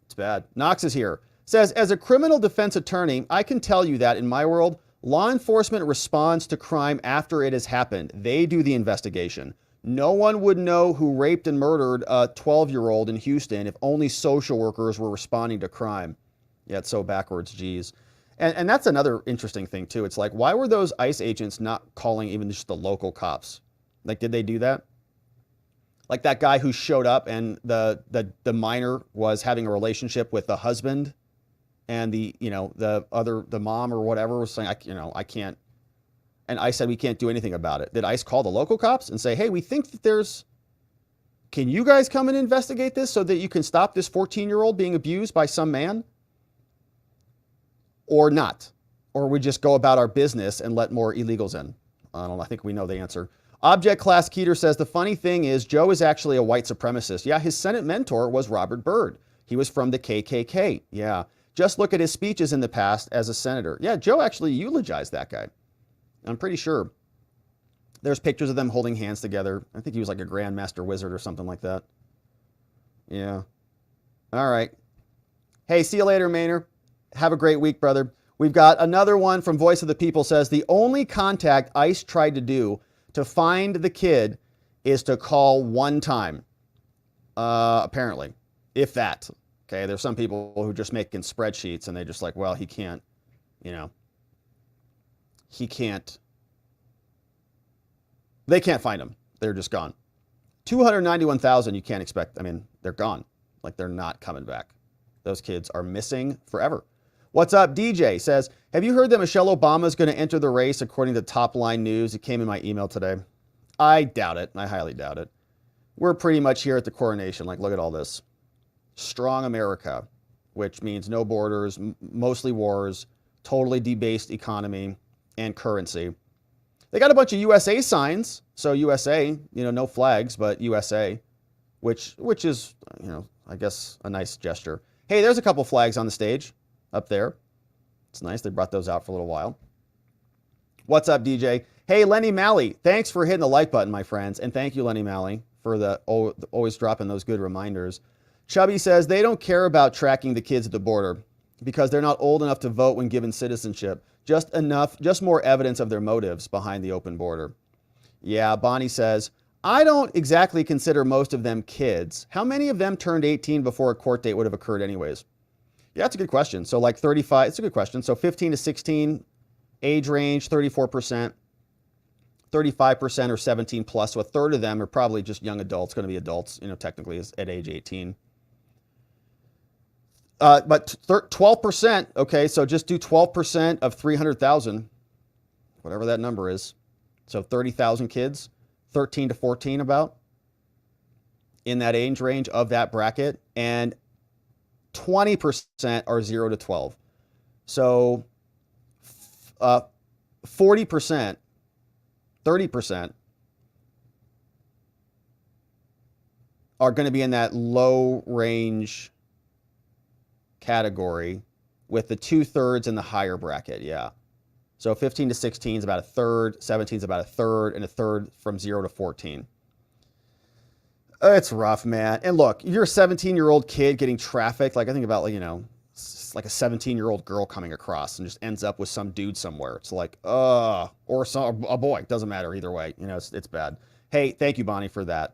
It's bad. Knox is here. Says, as a criminal defense attorney, I can tell you that in my world, law enforcement responds to crime after it has happened. They do the investigation. No one would know who raped and murdered a 12-year-old in Houston if only social workers were responding to crime. Yeah, it's so backwards, geez. And that's another interesting thing, too. It's like, why were those ICE agents not calling even just the local cops? Like, did they do that? Like that guy who showed up and the minor was having a relationship with the husband and the mom or whatever was saying, I can't. And ICE said, we can't do anything about it. Did ICE call the local cops and say, hey, we think that can you guys come and investigate this so that you can stop this 14-year-old being abused by some man? Or not? Or we just go about our business and let more illegals in? I don't know. I think we know the answer. Object Class Keeter says, the funny thing is Joe is actually a white supremacist. Yeah, his Senate mentor was Robert Byrd. He was from the KKK. Yeah. Just look at his speeches in the past as a senator. Yeah, Joe actually eulogized that guy. I'm pretty sure. There's pictures of them holding hands together. I think he was like a Grandmaster Wizard or something like that. Yeah. All right. Hey, see you later, Maynard. Have a great week, brother. We've got another one from Voice of the People says, the only contact ICE tried to do to find the kid is to call one time. Apparently, if that. Okay, there's some people who just making spreadsheets and they just like, well, he can't, they can't find him. They're just gone. 291,000 you can't expect. I mean, they're gone. Like, they're not coming back. Those kids are missing forever. What's up? DJ says, have you heard that Michelle Obama is going to enter the race according to Top Line News? It came in my email today. I doubt it. I highly doubt it. We're pretty much here at the coronation. Like, look at all this. Strong America, which means no borders, mostly wars, totally debased economy and currency. They got a bunch of USA signs. So USA, no flags, but USA, which is, I guess a nice gesture. Hey, there's a couple flags on the stage up there. It's nice. They brought those out for a little while. What's up, DJ? Hey, Lenny Malley. Thanks for hitting the like button, my friends. And thank you, Lenny Malley, for the always dropping those good reminders. Chubby says they don't care about tracking the kids at the border because they're not old enough to vote when given citizenship. Just more evidence of their motives behind the open border. Yeah, Bonnie says, I don't exactly consider most of them kids. How many of them turned 18 before a court date would have occurred anyways? Yeah, that's a good question. So like 35, it's a good question. So 15 to 16 age range, 34%, 35% or 17 plus. So a third of them are probably just young adults, going to be adults, technically at age 18. But 12%, okay, so just do 12% of 300,000, whatever that number is. So 30,000 kids, 13 to 14 about, in that age range of that bracket, and 20% are 0 to 12. So 40%, 30% are going to be in that low range category, with the 2/3 in the higher bracket. Yeah. So 15 to 16 is about a third, 17 is about a third, and a third from 0 to 14. It's rough, man. And look, you're a 17-year-old kid getting trafficked. Like, I think about, like a 17-year-old girl coming across and just ends up with some dude somewhere. It's like, or a boy. Doesn't matter either way. It's bad. Hey, thank you, Bonnie, for that.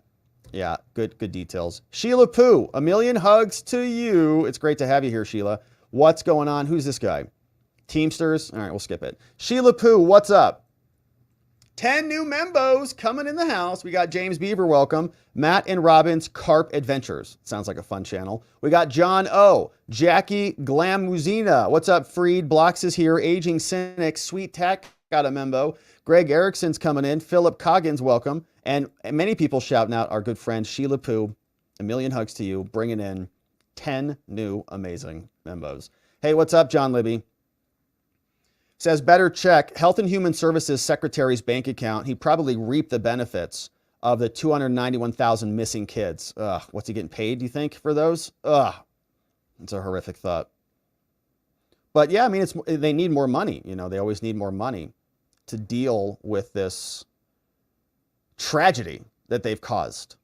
Yeah, good details. Sheila Poo, a million hugs to you. It's great to have you here, Sheila. What's going on? Who's this guy? Teamsters? All right, we'll skip it. Sheila Poo, what's up? 10 new membos coming in the house. We got James Beaver, welcome. Matt and Robin's Carp Adventures. Sounds like a fun channel. We got John O. Jackie Glamuzina. What's up, Freed? Blocks is here. Aging Cynic. Sweet Tack got a membo. Greg Erickson's coming in. Philip Coggins, welcome. And many people shouting out our good friend Sheila Poo. A million hugs to you. Bringing in 10 new amazing membos. Hey, what's up, John Libby? Says, better check Health and Human Services Secretary's bank account. He probably reaped the benefits of the 291,000 missing kids. What's he getting paid, do you think, for those? It's a horrific thought. But yeah, I mean, they need more money. They always need more money to deal with this tragedy that they've caused.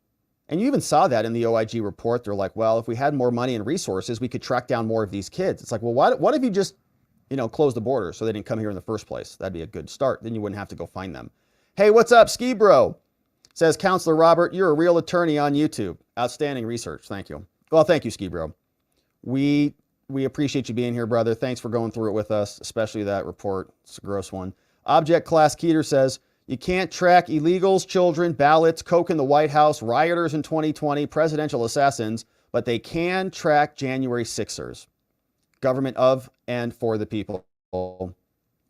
And you even saw that in the OIG report. They're like, well, if we had more money and resources, we could track down more of these kids. It's like, well, what if you just close the border so they didn't come here in the first place? That'd be a good start. Then you wouldn't have to go find them. Hey, what's up, Ski Bro? Says, Counselor Robert, you're a real attorney on YouTube. Outstanding research. Thank you. Well, thank you, Ski Bro. We appreciate you being here, brother. Thanks for going through it with us, especially that report. It's a gross one. Object Class Keeter says, you can't track illegals, children, ballots, coke in the White House, rioters in 2020, presidential assassins, but they can track January 6ers. Government of and for the people,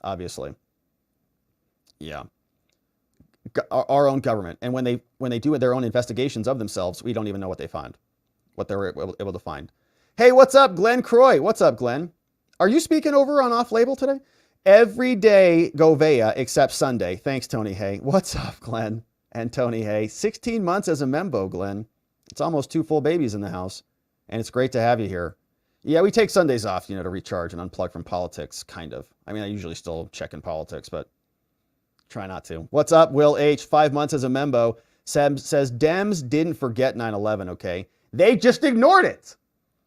obviously. Yeah. Our own government. And when they do their own investigations of themselves, we don't even know what they find, what they're able to find. Hey, what's up, Glenn Croy? What's up, Glenn? Are you speaking over on Off Label today? Every day, Govea, except Sunday. Thanks, Tony Hay. What's up, Glenn and Tony Hay? 16 months as a membo, Glenn. It's almost 2 full babies in the house. And it's great to have you here. Yeah, we take Sundays off, to recharge and unplug from politics, kind of. I mean, I usually still check in politics, but try not to. What's up, Will H? 5 months as a membo. Says Dems didn't forget 9/11, okay? They just ignored it.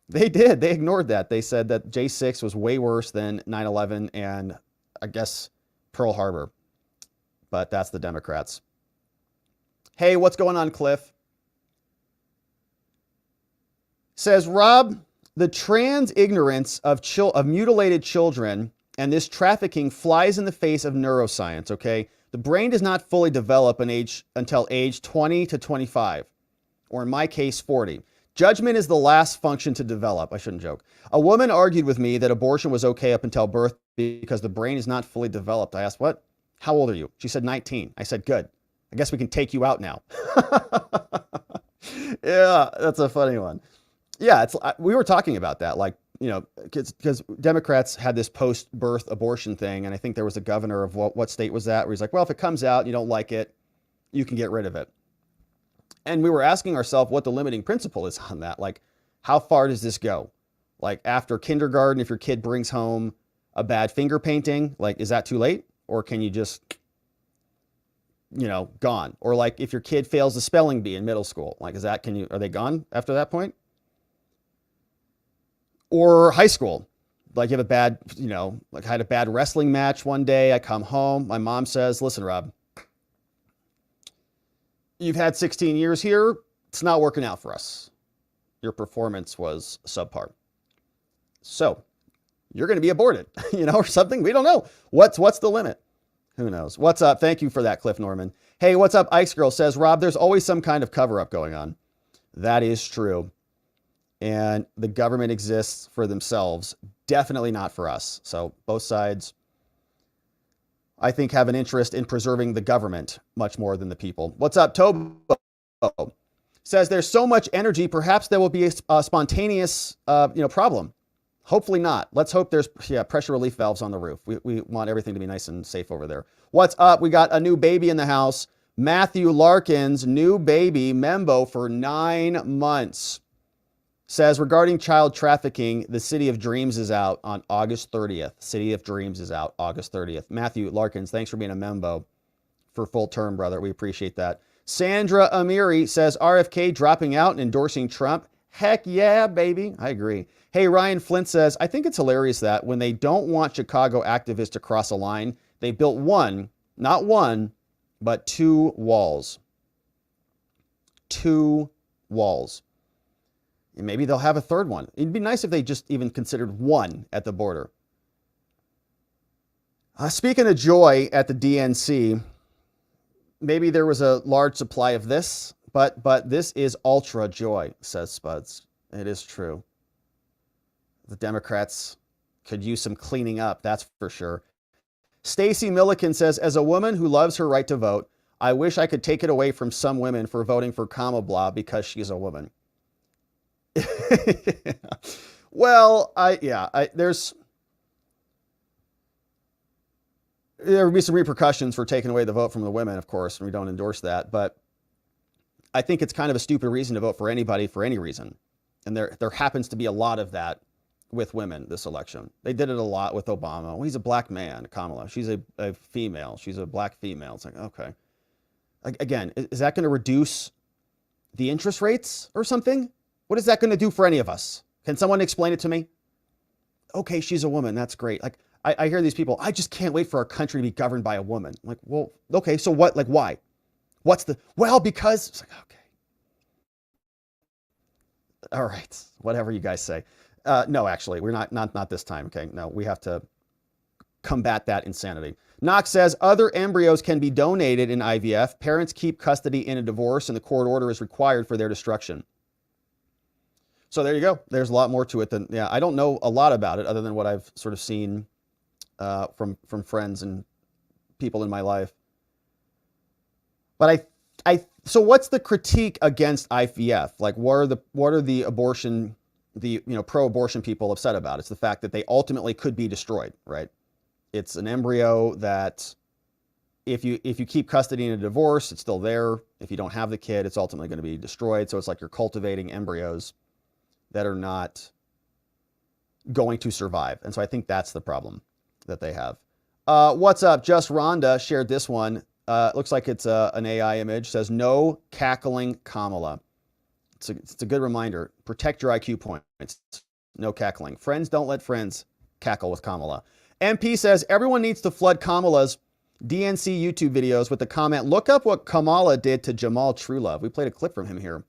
They did. They ignored that. They said that J6 was way worse than 9/11 and, I guess, Pearl Harbor. But that's the Democrats. Hey, what's going on, Cliff? Says, Rob, the trans ignorance of mutilated children and this trafficking flies in the face of neuroscience, okay? The brain does not fully develop until age 20 to 25. or in my case, 40. Judgment is the last function to develop. I shouldn't joke. A woman argued with me that abortion was okay up until birth because the brain is not fully developed. I asked, what? How old are you? She said 19. I said, good. I guess we can take you out now. Yeah, that's a funny one. Yeah, we were talking about that, like, you know, because Democrats had this post-birth abortion thing, and I think there was a governor of what state was that, where he's like, well, if it comes out and you don't like it, you can get rid of it. And we were asking ourselves what the limiting principle is on that. Like, how far does this go? Like, after kindergarten, if your kid brings home a bad finger painting, like, is that too late? Or can you just, you know, gone? Or like, if your kid fails the spelling bee in middle school, like, are they gone after that point? Or high school, like, you have a bad, you know, like, I had a bad wrestling match one day. I come home, my mom says, listen, Rob, you've had 16 years here. It's not working out for us. Your performance was subpar. So you're going to be aborted, you know, or something. We don't know. What's the limit? Who knows? What's up? Thank you for that, Cliff Norman. Hey, what's up? Ice Girl says, Rob, there's always some kind of cover up going on. That is true. And the government exists for themselves. Definitely not for us. So both sides, I think, have an interest in preserving the government much more than the people. What's up, Tobo? Says there's so much energy, perhaps there will be a spontaneous, problem. Hopefully not. Let's hope there's pressure relief valves on the roof. We want everything to be nice and safe over there. What's up? We got a new baby in the house. Matthew Larkins, new baby, Membo for 9 months. Says, regarding child trafficking, the City of Dreams is out on August 30th. City of Dreams is out August 30th. Matthew Larkins, thanks for being a membo for full term, brother. We appreciate that. Sandra Amiri says, RFK dropping out and endorsing Trump. Heck yeah, baby. I agree. Hey, Ryan Flint says, I think it's hilarious that when they don't want Chicago activists to cross a line, they built not one, but 2 walls. 2 walls. And maybe they'll have a third one. It'd be nice if they just even considered one at the border. Speaking of joy at the DNC, maybe there was a large supply of this, but this is ultra joy, says Spuds. It is true. The Democrats could use some cleaning up, that's for sure. Stacy Milliken says, as a woman who loves her right to vote, I wish I could take it away from some women for voting for Kamala because she's a woman. Well, there would be some repercussions for taking away the vote from the women, of course, and we don't endorse that. But I think it's kind of a stupid reason to vote for anybody for any reason. And there happens to be a lot of that with women this election. They did it a lot with Obama. Well, he's a black man, Kamala. She's a female. She's a black female. It's like, okay. Again, is that going to reduce the interest rates or something? What is that going to do for any of us? Can someone explain it to me? Okay, she's a woman. That's great. Like, I hear these people, I just can't wait for our country to be governed by a woman. I'm like, well, okay, so what? Like, why? Because, it's like, okay. All right, whatever you guys say. No, actually, we're not this time, okay? No, we have to combat that insanity. Knox says, other embryos can be donated in IVF. Parents keep custody in a divorce, and the court order is required for their destruction. So there you go. There's a lot more to it than, I don't know a lot about it other than what I've sort of seen from friends and people in my life. But so what's the critique against IVF? Like, what are the abortion, pro-abortion people upset about? It's the fact that they ultimately could be destroyed, right? It's an embryo that if you keep custody in a divorce, it's still there. If you don't have the kid, it's ultimately going to be destroyed. So it's like you're cultivating embryos that are not going to survive. And so I think that's the problem that they have. What's up? Just Rhonda shared this one. Looks like it's an AI image. Says, no cackling Kamala. It's a good reminder. Protect your IQ points. No cackling. Friends don't let friends cackle with Kamala. MP says, everyone needs to flood Kamala's DNC YouTube videos with the comment, look up what Kamala did to Jamal Truelove. We played a clip from him here.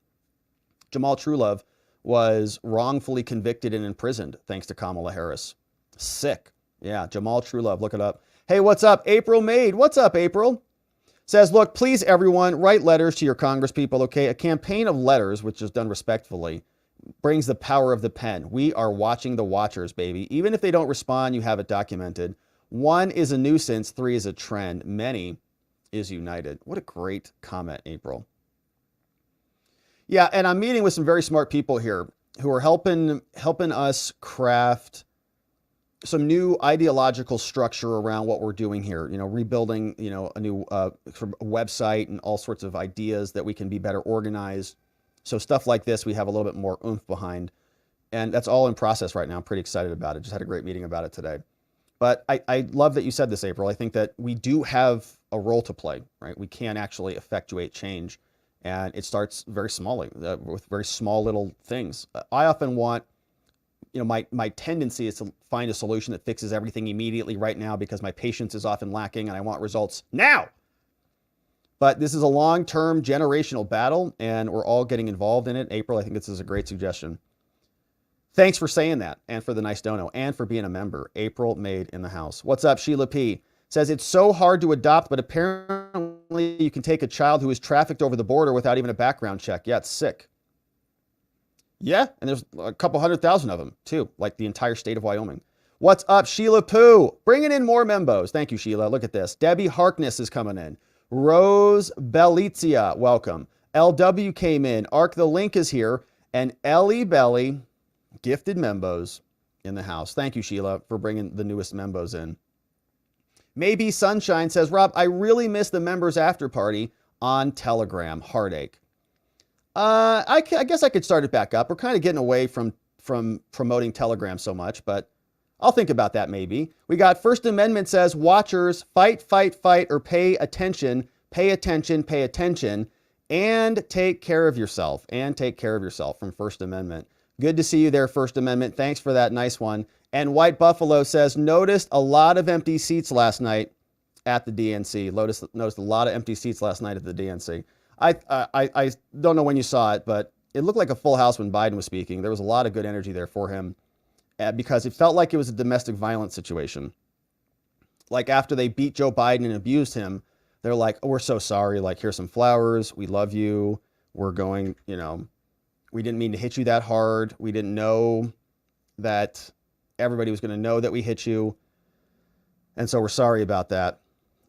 Jamal Truelove was wrongfully convicted and imprisoned thanks to Kamala Harris. Sick. Yeah, Jamal Truelove, look it up. Hey, what's up? April Maid. What's up, April? Says, look, please, everyone, write letters to your congresspeople, okay? A campaign of letters, which is done respectfully, brings the power of the pen. We are watching the watchers, baby. Even if they don't respond, you have it documented. 1 is a nuisance, 3 is a trend. Many is united. What a great comment, April. Yeah, and I'm meeting with some very smart people here who are helping us craft some new ideological structure around what we're doing here. You know, rebuilding, you know, a new website and all sorts of ideas that we can be better organized. So stuff like this, we have a little bit more oomph behind. And that's all in process right now. I'm pretty excited about it. Just had a great meeting about it today. But I love that you said this, April. I think that we do have a role to play, right? We can actually effectuate change. And it starts very small, with very small little things. I often want, you know, my tendency is to find a solution that fixes everything immediately right now because my patience is often lacking and I want results now. But this is a long-term generational battle and we're all getting involved in it. April, I think this is a great suggestion. Thanks for saying that and for the nice dono and for being a member. April made in the house. What's up, Sheila P? Says it's so hard to adopt, but apparently you can take a child who is trafficked over the border without even a background check. Yeah, it's sick. Yeah, and there's a couple 100,000 of them too, like the entire state of Wyoming. What's up, Sheila Poo? Bringing in more membos. Thank you, Sheila. Look at this. Debbie Harkness is coming in. Rose Belizia, welcome. LW came in. Arc the Link is here. And Ellie Belly, gifted membos in the house. Thank you, Sheila, for bringing the newest membos in. Maybe Sunshine says, Rob, I really miss the members after party on Telegram. Heartache. I guess I could start it back up. We're kind of getting away from promoting Telegram so much, but I'll think about that maybe. We got First Amendment says, watchers, fight, fight, fight, or pay attention, pay attention, pay attention, and take care of yourself, from First Amendment. Good to see you there, First Amendment. Thanks for that nice one. And White Buffalo says, noticed a lot of empty seats last night at the DNC. Noticed a lot of empty seats last night at the DNC. I don't know when you saw it, but it looked like a full house when Biden was speaking. There was a lot of good energy there for him because it felt like it was a domestic violence situation. Like after they beat Joe Biden and abused him, they're like, oh, we're so sorry. Like, here's some flowers. We love you. We're going, you know, we didn't mean to hit you that hard. We didn't know that everybody was going to know that we hit you. And so we're sorry about that.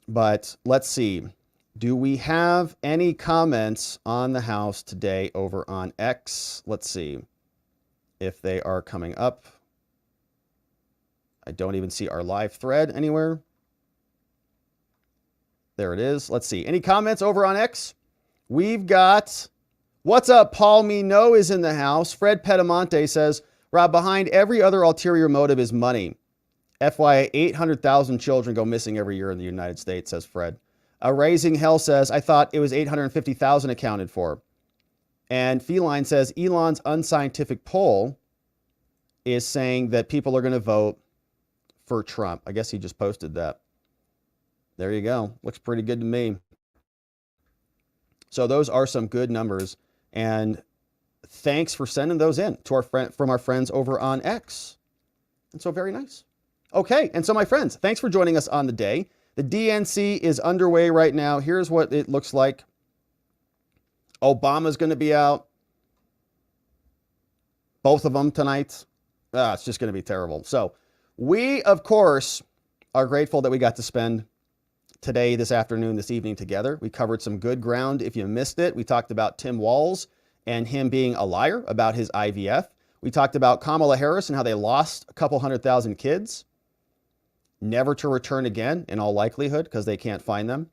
But let's see. Do we have any comments on the house today over on X? Let's see if they are coming up. I don't even see our live thread anywhere. There it is. Let's see. Any comments over on X? We've got, what's up, Paul Mino is in the house. Fred Petamonte says, Rob, behind every other ulterior motive is money. FYI, 800,000 children go missing every year in the United States, says Fred. Raising Hell says, I thought it was 850,000 accounted for. And Feline says, Elon's unscientific poll is saying that people are going to vote for Trump. I guess he just posted that. There you go. Looks pretty good to me. So those are some good numbers. And thanks for sending those in to from our friends over on X. And so very nice. Okay. And so my friends, thanks for joining us on the day. The DNC is underway right now. Here's what it looks like. Obama's going to be out. Both of them tonight. It's just going to be terrible. So we, of course, are grateful that we got to spend today, this afternoon, this evening together. We covered some good ground. If you missed it, we talked about Tim Walz and him being a liar about his IVF. We talked about Kamala Harris and how they lost a couple 100,000 kids, never to return again in all likelihood because they can't find them.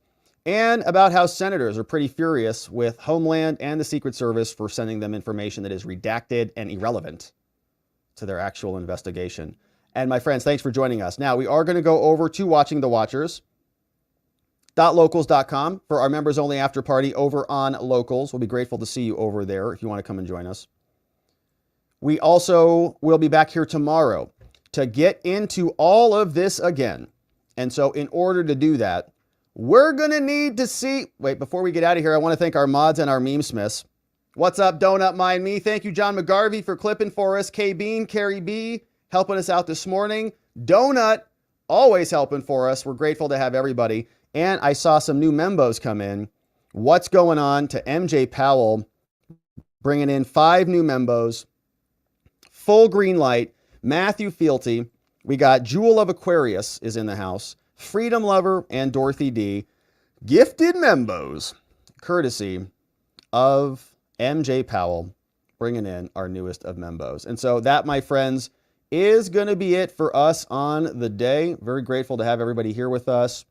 And about how senators are pretty furious with Homeland and the Secret Service for sending them information that is redacted and irrelevant to their actual investigation. And my friends, thanks for joining us. Now, we are going to go over to Watching the Watchers. .locals.com for our members only after party over on Locals. We'll be grateful to see you over there if you want to come and join us. We also will be back here tomorrow to get into all of this again. And so in order to do that, we're going to need to see, wait, before we get out of here, I want to thank our mods and our meme smiths. What's up, Donut Mind Me? Thank you, John McGarvey, for clipping for us. K-Bean, Carrie B, helping us out this morning. Donut, always helping for us. We're grateful to have everybody. And I saw some new membos come in. What's going on to MJ Powell, bringing in 5 new membos. Full green light. Matthew Fealty. We got Jewel of Aquarius is in the house. Freedom Lover and Dorothy D. Gifted membos, courtesy of MJ Powell, bringing in our newest of membos. And so that, my friends, is going to be it for us on the day. Very grateful to have everybody here with us.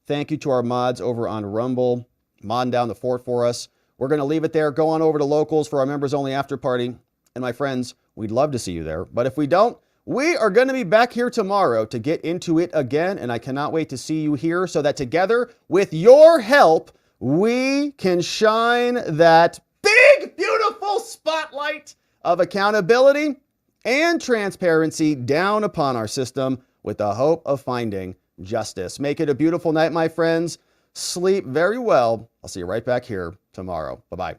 Thank you to our mods over on Rumble, modding down the fort for us. We're going to leave it there. Go on over to Locals for our members only after party. And my friends, we'd love to see you there. But if we don't, we are going to be back here tomorrow to get into it again. And I cannot wait to see you here so that together, with your help, we can shine that big, beautiful spotlight of accountability and transparency down upon our system with the hope of finding justice. Make it a beautiful night, my friends. Sleep very well. I'll see you right back here tomorrow. Bye-bye.